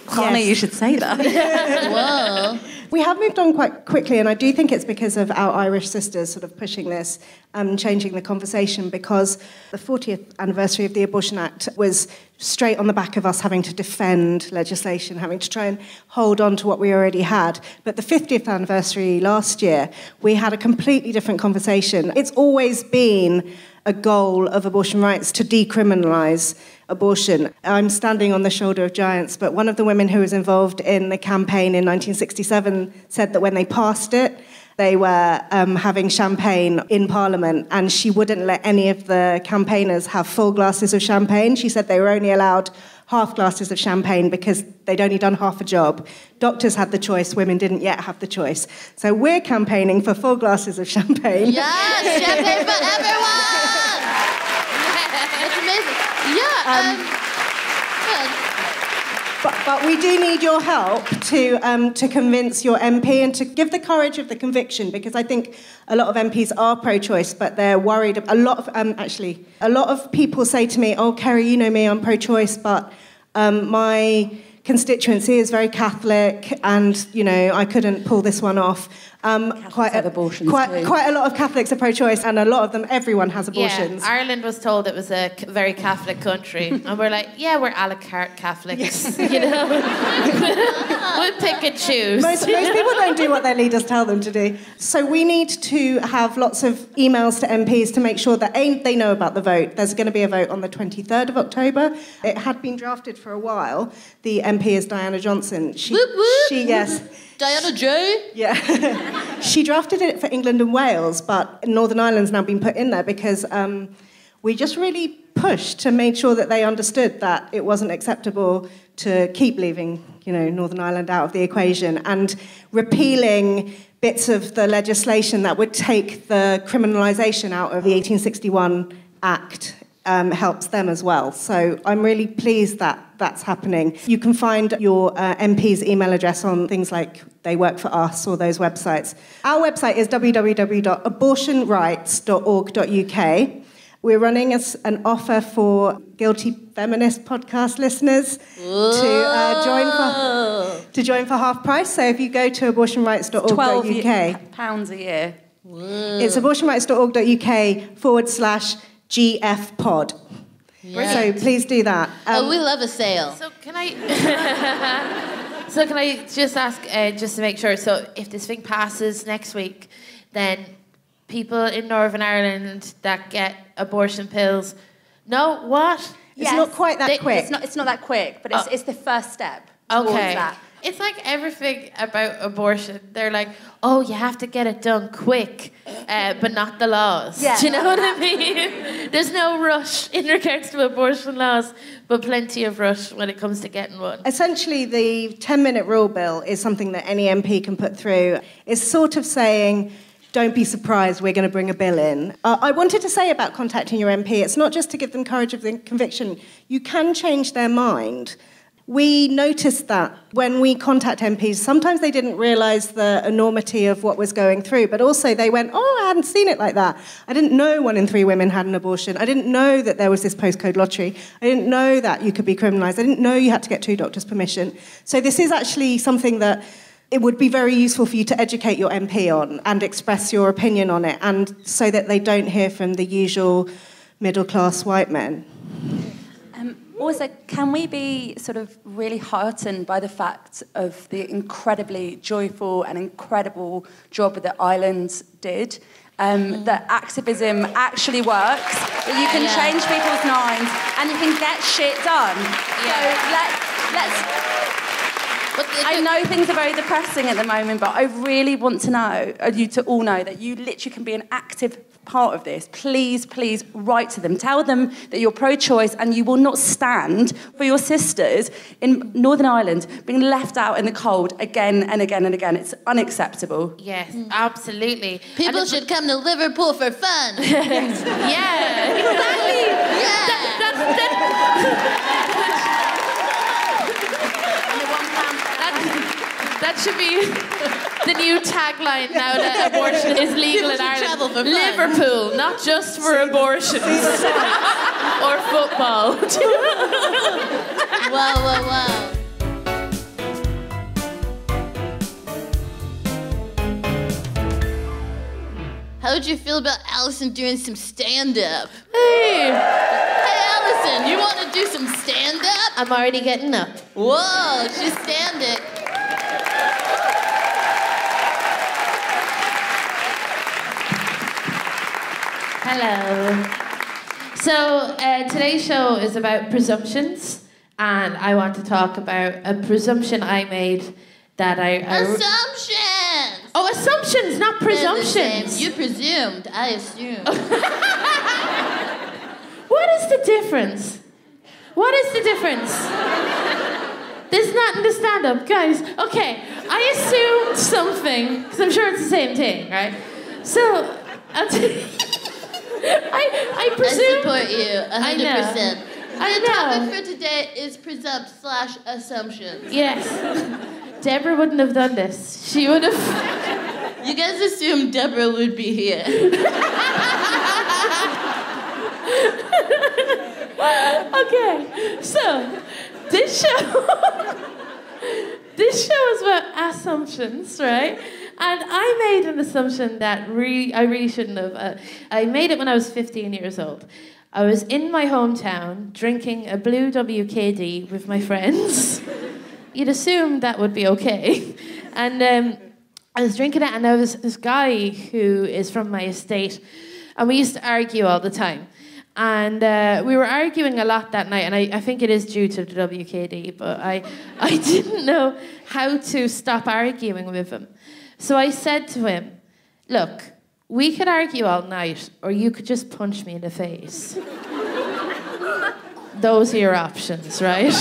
Connie, you should say that. Well, we have moved on quite quickly, and I do think it's because of our Irish sisters sort of pushing this and changing the conversation, because the 40th anniversary of the Abortion Act was straight on the back of us having to defend legislation, having to try and hold on to what we already had. But the 50th anniversary last year, we had a completely different conversation. It's always been a goal of abortion rights to decriminalise abortion. I'm standing on the shoulder of giants, but one of the women who was involved in the campaign in 1967 said that when they passed it, they were having champagne in Parliament, and she wouldn't let any of the campaigners have full glasses of champagne. She said they were only allowed half glasses of champagne because they'd only done half a job. Doctors had the choice, women didn't yet have the choice. So we're campaigning for full glasses of champagne. yes, champagne for everyone! It's amazing. Yeah, But we do need your help to convince your MP and to give the courage of the conviction, because I think a lot of MPs are pro-choice, but they're worried. A lot of people say to me, "Oh, Kerry, you know me, I'm pro-choice, but my constituency is very Catholic, and I couldn't pull this one off." Quite a lot of Catholics are pro-choice, and a lot of them, everyone has abortions. Yeah, Ireland was told it was a very Catholic country, and we're like, yeah, we're a la carte Catholics, We'll pick and choose. Most people don't do what their leaders tell them to do. So we need to have lots of emails to MPs to make sure that they know about the vote. There's going to be a vote on the 23rd of October. It had been drafted for a while. The MP is Diana Johnson. Yes. Diana J? Yeah. She drafted it for England and Wales, but Northern Ireland's now been put in there because we just really pushed to make sure that they understood that it wasn't acceptable to keep leaving, Northern Ireland out of the equation, and repealing bits of the legislation that would take the criminalisation out of the 1861 Act helps them as well. So I'm really pleased that that's happening. You can find your MP's email address on things like They Work For Us or those websites. Our website is www.abortionrights.org.uk. We're running an offer for Guilty Feminist podcast listeners to join for half price. So if you go to abortionrights.org.uk... £12 a year. It's abortionrights.org.uk/GFpod. Yeah. So please do that. We love a sale. So can I just ask, just to make sure, so if this thing passes next week, then people in Northern Ireland that get abortion pills, no, what? It's not quite that quick. It's not that quick, but it's the first step towards that. It's like everything about abortion. They're like, oh, you have to get it done quick, but not the laws. Yeah. Do you know what I mean? There's no rush in regards to abortion laws, but plenty of rush when it comes to getting one. Essentially, the 10-minute rule bill is something that any MP can put through. It's sort of saying, don't be surprised, we're going to bring a bill in. I wanted to say about contacting your MP, it's not just to give them courage of the conviction. You can change their mind. We noticed that when we contact MPs, sometimes they didn't realise the enormity of what was going through, but also they went, oh, I hadn't seen it like that. I didn't know 1 in 3 women had an abortion. I didn't know that there was this postcode lottery. I didn't know that you could be criminalised. I didn't know you had to get 2 doctors' permission. So this is actually something that it would be very useful for you to educate your MP on and express your opinion on it, and so that they don't hear from the usual middle-class white men. Also, can we be sort of really heartened by the fact of the incredibly joyful and incredible job that Ireland did? That activism actually works, that you can change people's minds and you can get shit done. Yeah. So let's I know things are very depressing at the moment, but I really want to know, you to all know, that you literally can be an active part of this. Please, please write to them. Tell them that you're pro-choice and you will not stand for your sisters in Northern Ireland being left out in the cold again and again and again. It's unacceptable. Yes, absolutely. People should come to Liverpool for fun. Yeah, exactly. Yeah. That should be the new tagline now that abortion is legal in Ireland. Travel for fun. Liverpool, not just for abortions or football. Wow. How would you feel about Alison doing some stand-up? Hey, Alison, you want to do some stand-up? I'm already getting up. Whoa, she's standing. Hello. So today's show is about presumptions, and I want to talk about a presumption I made that Assumptions! Oh, assumptions, not presumptions. You presumed, I assumed. What is the difference? What is the difference? There's not in the stand-up, guys. Okay, I assumed something, because I'm sure it's the same thing, right? So, I presume... I support you, 100%. I know. The topic for today is presumpts/assumptions. Yes. Deborah wouldn't have done this. She would have... You guys assumed Deborah would be here. Okay, so this show is about assumptions, right? And I made an assumption that I really shouldn't have. I made it when I was 15 years old. I was in my hometown drinking a blue WKD with my friends. You'd assume that would be okay. And I was drinking it, and there was this guy who is from my estate, and we used to argue all the time. And we were arguing a lot that night, and I think it is due to the WKD, but I didn't know how to stop arguing with him. So I said to him, look, we could argue all night, or you could just punch me in the face. Those are your options, right?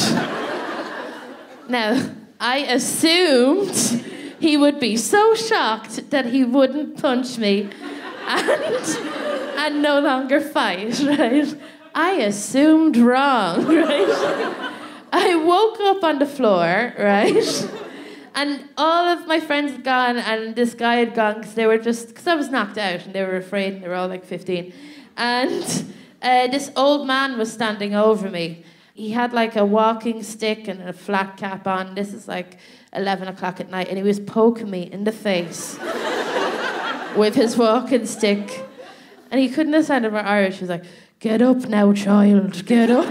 Now, I assumed he would be so shocked that he wouldn't punch me and no longer fight, right? I assumed wrong, right? I woke up on the floor, right? And all of my friends had gone, and this guy had gone because I was knocked out, and they were afraid, and they were all like 15. And This old man was standing over me. He had like a walking stick and a flat cap on. This is like 11 o'clock at night, and he was poking me in the face with his walking stick. And he couldn't have sounded more Irish. He was like, "Get up now, child, get up."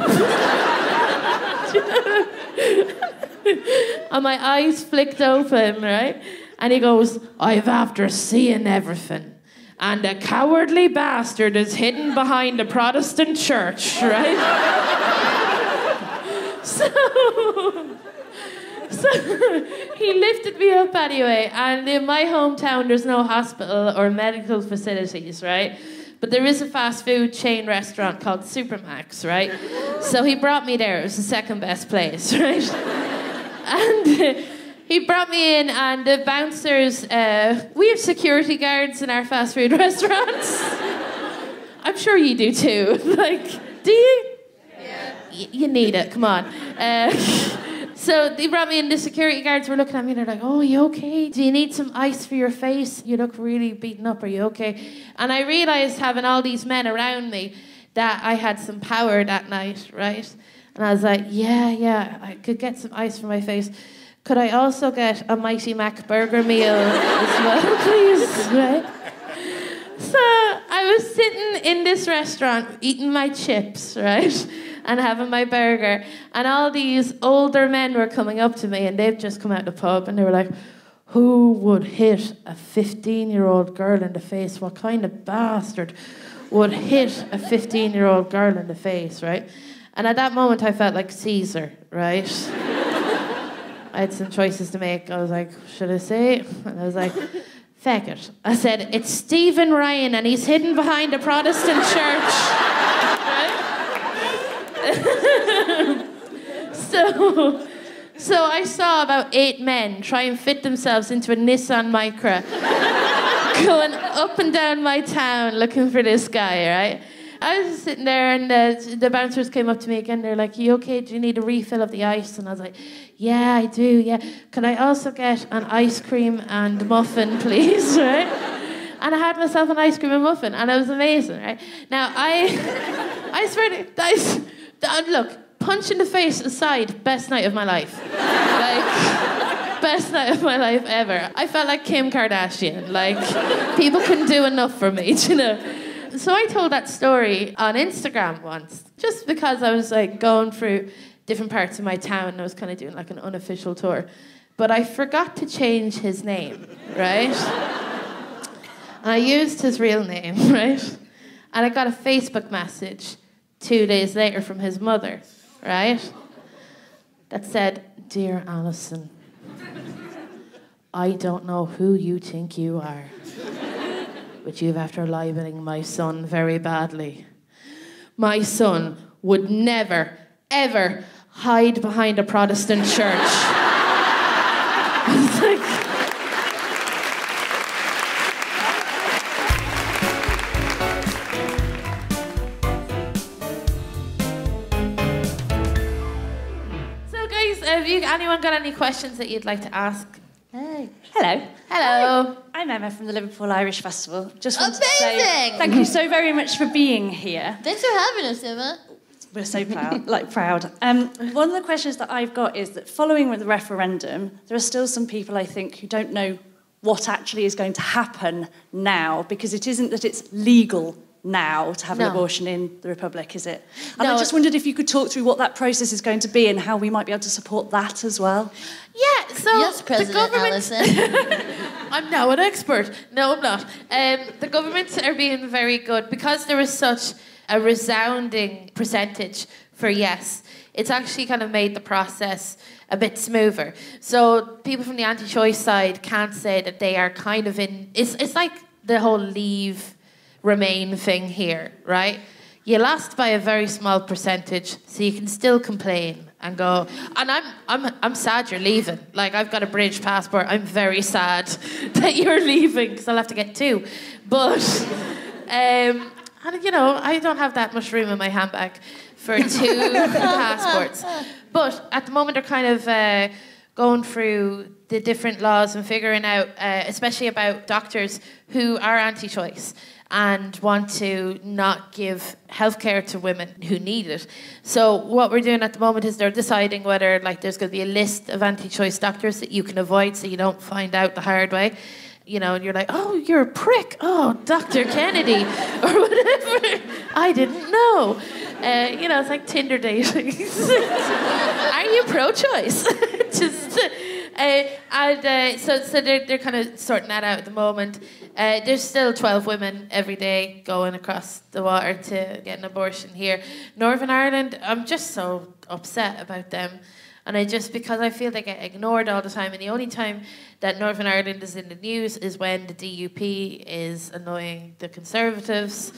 And my eyes flicked open, right? And he goes, "I've after seeing everything. And a cowardly bastard is hidden behind a Protestant church," right? So he lifted me up anyway, and in my hometown there's no hospital or medical facilities, right? But there is a fast food chain restaurant called Supermax, right? So he brought me there. It was the second best place, right? And he brought me in, and the bouncers, we have security guards in our fast food restaurants. I'm sure you do too. Like, do you? Yeah. You need it, come on. So they brought me in, the security guards were looking at me, they're like, "Oh, you okay? Do you need some ice for your face? You look really beaten up, are you okay?" And I realised, having all these men around me, that I had some power that night, right? And I was like, yeah, I could get some ice for my face. Could I also get a Mighty Mac burger meal as well, please? Right? So I was sitting in this restaurant eating my chips, right? And having my burger. And all these older men were coming up to me, and they'd just come out the pub, and they were like, "Who would hit a 15-year-old girl in the face? What kind of bastard would hit a 15-year-old girl in the face," right? And at that moment, I felt like Caesar, right? I had some choices to make. I was like, should I say it? And I was like, feck it. I said, "It's Stephen Ryan, and he's hidden behind a Protestant church." Right? So I saw about 8 men try and fit themselves into a Nissan Micra, going up and down my town looking for this guy, right? I was just sitting there, and the bouncers came up to me again. They're like, "You okay? Do you need a refill of the ice?" And I was like, "Yeah, I do, yeah. Can I also get an ice cream and muffin, please?" Right? And I had myself an ice cream and muffin, and it was amazing, right? Now, I swear to look, punch in the face aside, best night of my life. Like, best night of my life ever. I felt like Kim Kardashian. Like, people couldn't do enough for me, you know? So I told that story on Instagram once, just because I was like going through different parts of my town, and I was kind of doing like an unofficial tour. But I forgot to change his name, right? And I used his real name, right? And I got a Facebook message 2 days later from his mother, right? That said, "Dear Alison, I don't know who you think you are, but you've after libeling my son very badly. My son would never, ever hide behind a Protestant church." It's like... So guys, have anyone got any questions that you'd like to ask? Hey. Hello. Hello. I'm Emma from the Liverpool Irish Festival. Just wanted to Amazing! say thank you so very much for being here. Thanks for having us, Emma. We're so proud. One of the questions that I've got is that following with the referendum, there are still some people, I think, who don't know what actually is going to happen now, because it isn't that it's legal now to have an abortion in the Republic, is it? And I just wondered if you could talk through what that process is going to be and how we might be able to support that as well. Yeah, so yes, President the government... Alison. I'm now an expert. No, I'm not. The governments are being very good because there is such a resounding percentage for yes. It's actually kind of made the process a bit smoother. So people from the anti-choice side can't say that they are kind of in... It's like the whole Leave, Remain thing here, right? You lost by a very small percentage, so you can still complain and go, and I'm sad you're leaving. Like, I've got a British passport. I'm very sad that you're leaving because I'll have to get 2. But, and you know, I don't have that much room in my handbag for 2 passports. But at the moment, they're kind of going through the different laws and figuring out, especially about doctors who are anti-choice. and want to not give healthcare to women who need it. So what we're doing at the moment is they're deciding whether there's going to be a list of anti-choice doctors that you can avoid so you don't find out the hard way. And you're like, oh, you're a prick. Oh, Dr. Kennedy or whatever. I didn't know. It's like Tinder dating. Are you pro-choice? So they're kind of sorting that out at the moment. There's still 12 women every day going across the water to get an abortion here. Northern Ireland, I'm just so upset about them. And because I feel they get ignored all the time. And the only time that Northern Ireland is in the news is when the DUP is annoying the Conservatives.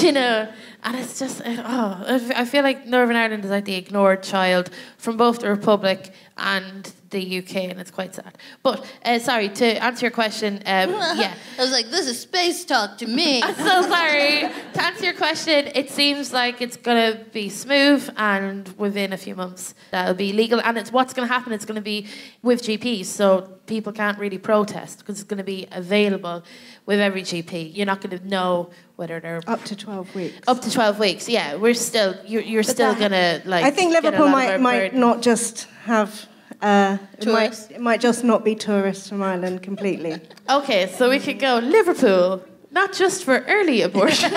And it's just, I feel like Northern Ireland is like the ignored child from both the Republic and the UK, and it's quite sad. But, sorry, to answer your question, yeah. I was like, this is space talk to me. I'm so sorry. To answer your question, it seems like it's going to be smooth, and within a few months that'll be legal. And what's going to happen, it's going to be with GPs, so people can't really protest because it's going to be available with every GP. You're not going to know whether they're... Up to 12 weeks. Up to 12 weeks, yeah. You're still going to, I think Liverpool might not just have... it might just not be tourists from Ireland completely. Okay, so we could go Liverpool, not just for early abortions.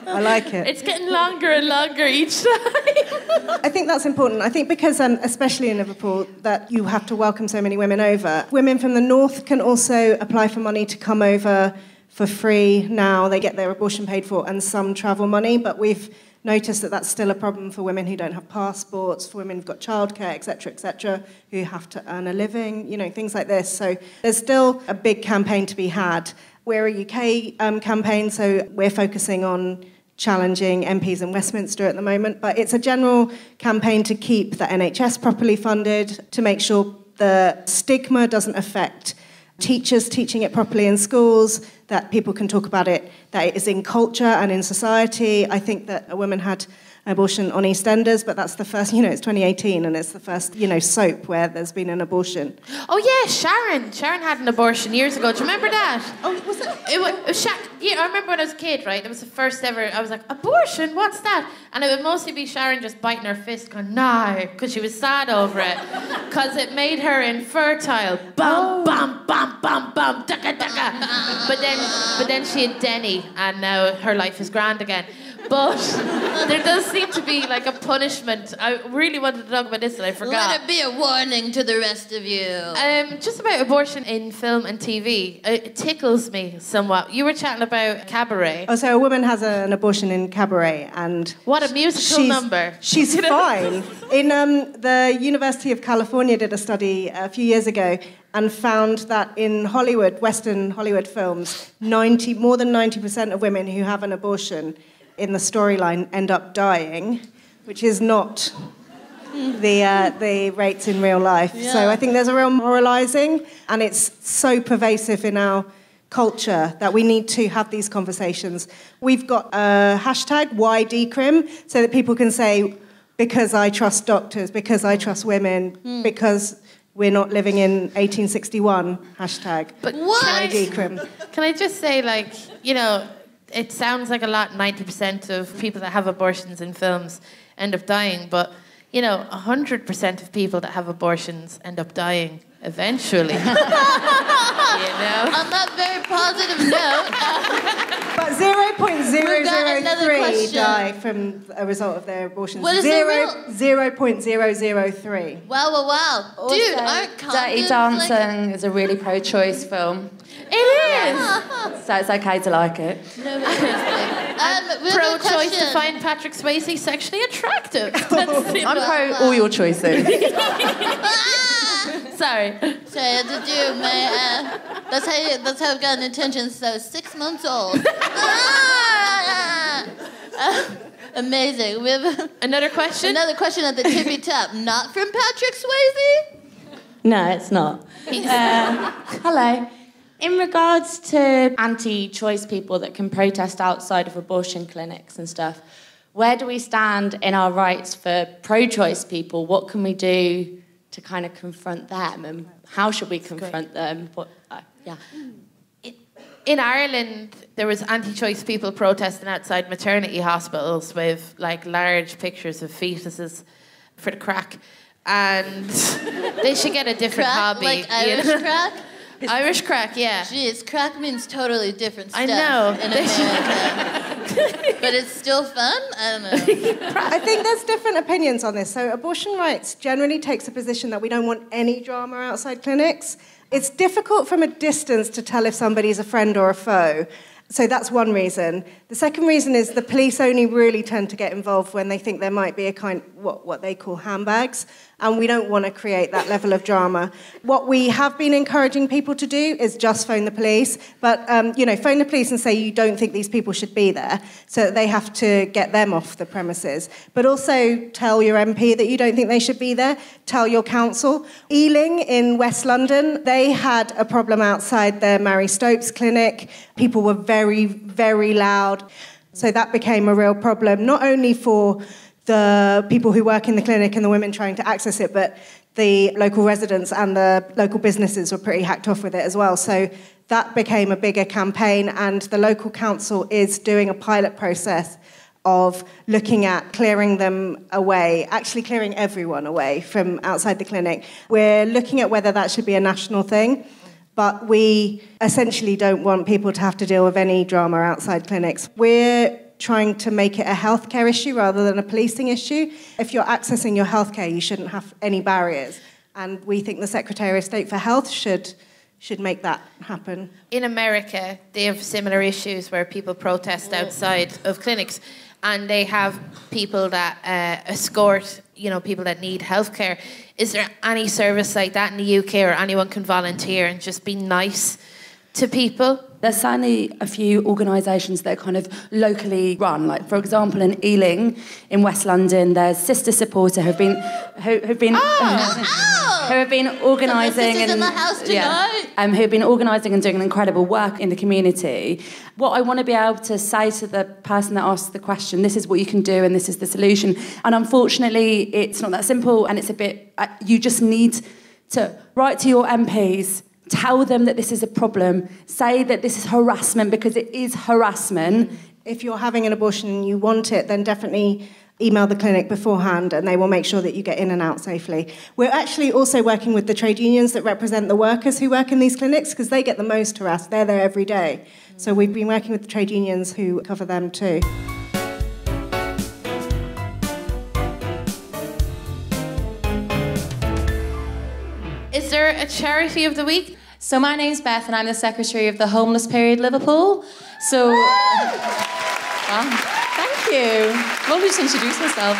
I like it. It's getting longer and longer each time. I think that's important. I think because, especially in Liverpool, that you have to welcome so many women over. Women from the north can also apply for money to come over for free now. They get their abortion paid for and some travel money, but we've noticed that that's still a problem for women who don't have passports, for women who've got childcare, etc., who have to earn a living, things like this. So there's still a big campaign to be had. We're a UK campaign, so we're focusing on challenging MPs in Westminster at the moment, but it's a general campaign to keep the NHS properly funded, to make sure the stigma doesn't affect teachers teaching it properly in schools, that people can talk about it, that it is in culture and in society. I think that a woman had an abortion on EastEnders, but that's the first, it's 2018, and it's the first, soap where there's been an abortion. Oh, yeah, Sharon. Sharon had an abortion years ago. Do you remember that? Oh, was it? Yeah, I remember when I was a kid, right? It was the first ever, I was like, abortion? What's that? And it would mostly be Sharon just biting her fist, going, no, because she was sad over it. Because it made her infertile. Bum, bum, bum, bum, bum, dugga, dugga. But then she had Denny, and now her life is grand again. But there does seem to be like a punishment. I really wanted to talk about this and I forgot. Let it be a warning to the rest of you. Just about abortion in film and TV. It tickles me somewhat. You were chatting about Cabaret. Oh, so a woman has an abortion in Cabaret, and... What a musical number. She's fine. In the University of California did a study a few years ago and found that in Hollywood, Western Hollywood films, more than 90% of women who have an abortion in the storyline end up dying, which is not the rates in real life. Yeah. So I think there's a real moralising, and it's so pervasive in our culture that we need to have these conversations. We've got a hashtag, #WhyDecrim, so that people can say, because I trust doctors, because I trust women, because we're not living in 1861, hashtag. But #WhyDecrim. Can I just say, it sounds like a lot, 90% of people that have abortions in films end up dying, but, 100% of people that have abortions end up dying eventually. On that very positive note. But 0.003 die from a result of their abortions. What is 0.003. Wow. Also, Dude, aren't condoms Dirty Dancing is a really pro-choice film. It is! So it's okay to like it. Pro-choice to find Patrick Swayze sexually attractive. I'm pro all your choices. Sorry. Sorry, did you, man? That's how I've gotten attention. So 6 months old. Amazing. We have another question. Another question at the tippy top. Not from Patrick Swayze. No, it's not. Hello. In regards to anti-choice people that can protest outside of abortion clinics and stuff, where do we stand in our rights for pro-choice people? What can we do to kind of confront them, and how should we confront them? But yeah. In Ireland, there was anti-choice people protesting outside maternity hospitals with like large pictures of fetuses for the crack, and they should get a different Crack, hobby. like Irish crack? Irish crack, yeah. Jeez, crack means totally different stuff I know. in America. But it's still fun? I don't know. I think there's different opinions on this. So abortion rights generally takes a position that we don't want any drama outside clinics. It's difficult from a distance to tell if somebody's a friend or a foe. So that's one reason. The second reason is the police only really tend to get involved when they think there might be a kind, what they call handbags, and we don't want to create that level of drama. What we have been encouraging people to do is just phone the police, but phone the police and say you don't think these people should be there, so that they have to get them off the premises. But also tell your MP that you don't think they should be there. Tell your council. Ealing in West London, they had a problem outside their Mary Stopes clinic. People were very, very loud. So that became a real problem, not only for the people who work in the clinic and the women trying to access it, but the local residents and the local businesses were pretty hacked off with it as well. So that became a bigger campaign, and the local council is doing a pilot process of looking at clearing them away, actually clearing everyone away from outside the clinic. We're looking at whether that should be a national thing, but we essentially don't want people to have to deal with any drama outside clinics. We're trying to make it a healthcare issue rather than a policing issue. If you're accessing your healthcare, you shouldn't have any barriers. And we think the Secretary of State for Health should make that happen. In America, they have similar issues where people protest outside of clinics, and they have people that escort, people that need healthcare. Is there any service like that in the UK, or anyone can volunteer and just be nice to people? There's certainly a few organisations that are kind of locally run. Like, for example, in Ealing, in West London, there's Sister Supporter who've been organising in the house tonight. Who've been organising and doing incredible work in the community. What I want to be able to say to the person that asks the question, this is what you can do and this is the solution. And unfortunately, it's not that simple, and it's a bit. You just need to write to your MPs. Tell them that this is a problem. Say that this is harassment, because it is harassment. If you're having an abortion and you want it, then definitely email the clinic beforehand, and they will make sure that you get in and out safely. We're actually also working with the trade unions that represent the workers who work in these clinics, because they get the most harassed. They're there every day. So we've been working with the trade unions who cover them too. Is there a charity of the week? So my name's Beth, and I'm the secretary of the Homeless Period Liverpool. So, thank you. Well, just introduce myself.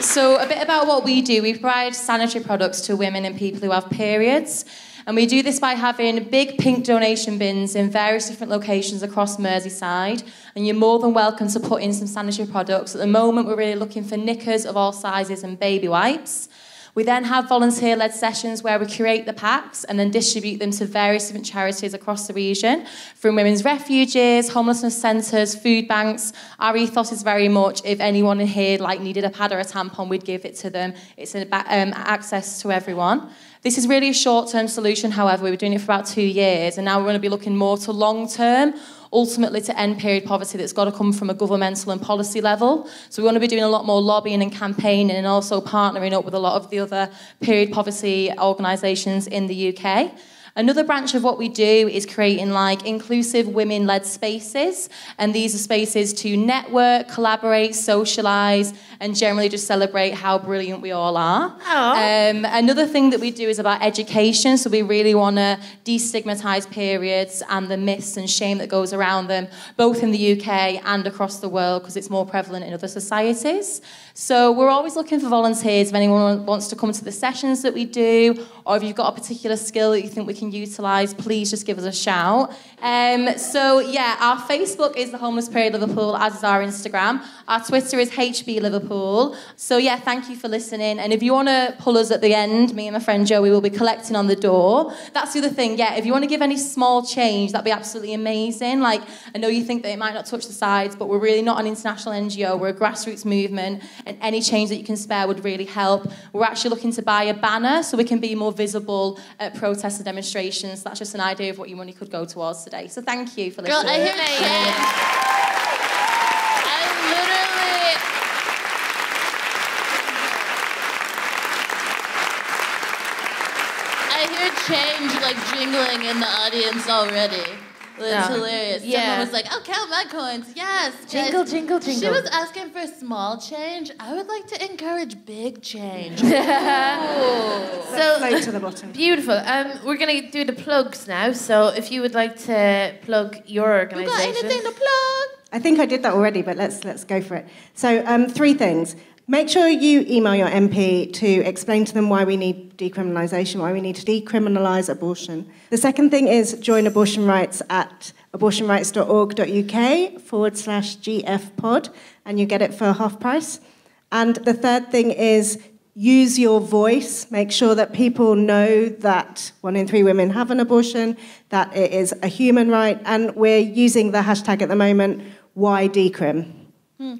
So a bit about what we do. We provide sanitary products to women and people who have periods. And we do this by having big pink donation bins in various different locations across Merseyside. And you're more than welcome to put in some sanitary products. At the moment, we're really looking for knickers of all sizes and baby wipes. We then have volunteer-led sessions where we curate the packs and then distribute them to various different charities across the region, from women's refuges, homelessness centres, food banks. Our ethos is very much, if anyone in here needed a pad or a tampon, we'd give it to them. It's access to everyone. This is really a short-term solution, however. We were doing it for about 2 years, and now we're going to be looking more to long-term, ultimately to end period poverty that's got to come from a governmental and policy level. So we want to be doing a lot more lobbying and campaigning, and also partnering up with a lot of the other period poverty organisations in the UK. Another branch of what we do is creating inclusive women-led spaces, and these are spaces to network, collaborate, socialise, and generally just celebrate how brilliant we all are. Another thing that we do is about education, so we really want to destigmatise periods and the myths and shame that goes around them, both in the UK and across the world, because it's more prevalent in other societies. So we're always looking for volunteers if anyone wants to come to the sessions that we do, or if you've got a particular skill that you think we can can utilise, please just give us a shout. So yeah, our Facebook is the Homeless Period Liverpool, as is our Instagram. Our Twitter is HB Liverpool. So yeah, thank you for listening. And if you want to pull us at the end, me and my friend Joey will be collecting on the door. That's the other thing, yeah, if you want to give any small change, that'd be absolutely amazing. Like, I know you think that it might not touch the sides, but we're really not an international NGO, we're a grassroots movement, and any change that you can spare would really help. We're actually looking to buy a banner so we can be more visible at protests and demonstrations. That's just an idea of what your money could go towards today. So thank you for listening. Girl, I hear change. I hear change like jingling in the audience already. It's hilarious. Yeah. Someone was like, I'll count my coins. Yes. Jingle, jingle, jingle. She was asking for small change. I would like to encourage big change. So Float to the bottom. Beautiful. We're going to do the plugs now. So if you would like to plug your organisation. You got anything to plug? I think I did that already, but let's go for it. So 3 things. Make sure you email your MP to explain to them why we need decriminalisation, why we need to decriminalise abortion. The second thing is join abortion rights at abortionrights.org.uk/GFpod, and you get it for half price. And the third thing is use your voice. Make sure that people know that 1 in 3 women have an abortion, that it is a human right, and we're using the hashtag at the moment, WhyDecrim.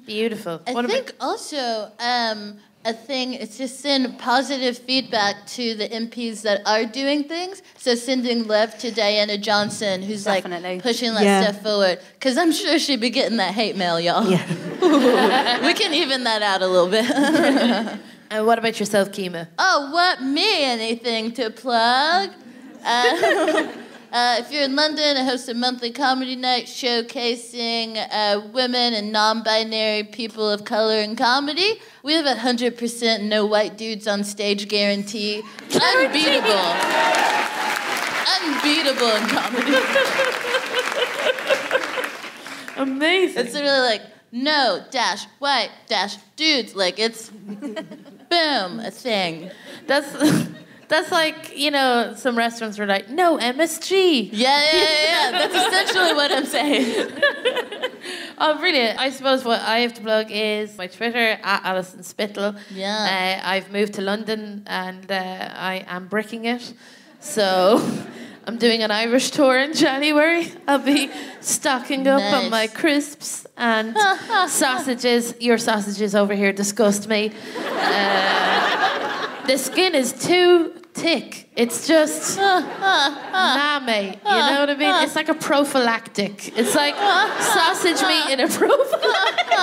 Beautiful. I think also a thing is to send positive feedback to the MPs that are doing things. So sending love to Diana Johnson, who's Definitely. like pushing that stuff forward. Because I'm sure she'd be getting that hate mail, y'all. Yeah. We can even that out a little bit. And what about yourself, Kemah? Oh, what? Me? Anything to plug? If you're in London, I host a monthly comedy night showcasing women and non-binary people of color in comedy. We have 100% no white dudes on stage guarantee. Unbeatable. Unbeatable in comedy. Amazing. It's really like, no, dash, white, dash, dudes. Like, it's, boom, a thing. That's like, you know, some restaurants were like, no MSG. Yeah. That's essentially what I'm saying. Oh, brilliant. I suppose what I have to plug is my Twitter, at Alison Spittle. Yeah. I've moved to London and I am bricking it. So I'm doing an Irish tour in January. I'll be stocking up on my crisps and sausages. Your sausages over here disgust me. The skin is too thick. It's just nah, mate. You know what I mean? It's like a prophylactic. It's like sausage meat in a prophylactic.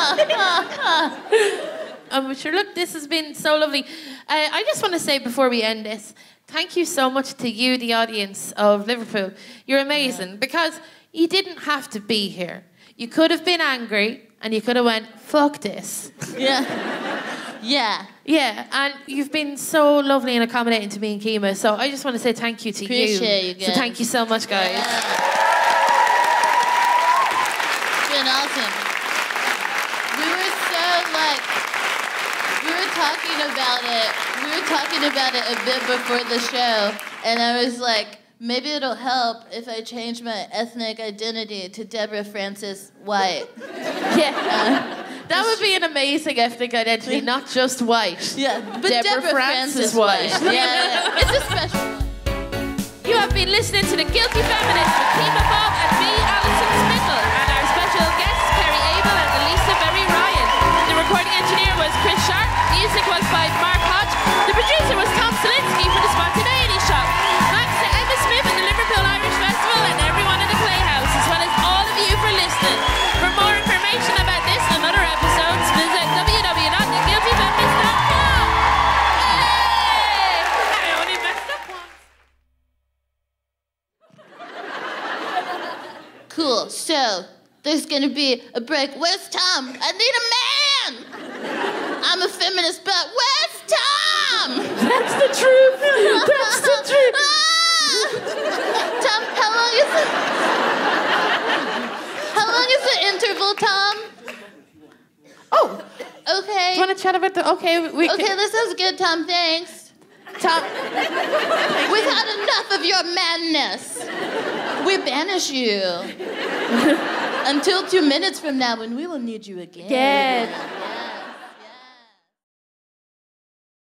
Sure, look, this has been so lovely. I just want to say before we end this, thank you so much to you, the audience of Liverpool. You're amazing because you didn't have to be here. You could have been angry and you could have went, fuck this. Yeah, and you've been so lovely and accommodating to me and Kemah, so I just want to say thank you to Appreciate you guys. So thank you so much, guys. Yeah. It's been awesome. We were talking about it a bit before the show, and I was like, maybe it'll help if I change my ethnic identity to Deborah Frances-White. Yeah. That would be an amazing ethnic identity, not just white. Yeah, but Deborah Frances-White. Yeah. It's a special one. You have been listening to The Guilty Feminist with Kemah Bob and me, Alison Spittle, and our special guests, Kerry, Abel and Alisa Ryan. The recording engineer was Chris Sharp. Music was by Mark Hodge. The producer was Tom Selinsky for The Spontaneity Shop. Thanks to Hammersmith and the Liverpool Irish Festival and everyone in the Playhouse, as well as all of you for listening. For more information about this and other episodes, visit www.theguiltyfeminist.com. Hey! I only messed up once. Cool. So there's gonna be a break. Where's Tom? I need a man. I'm a feminist, but where's Tom? That's the truth. That's the truth. Tom, how long is the interval, Tom? Oh. Okay. Do you want to chat about the... Okay, Okay, this sounds good, Tom. Thanks. We've had enough of your madness. We banish you. Until 2 minutes from now when we will need you again.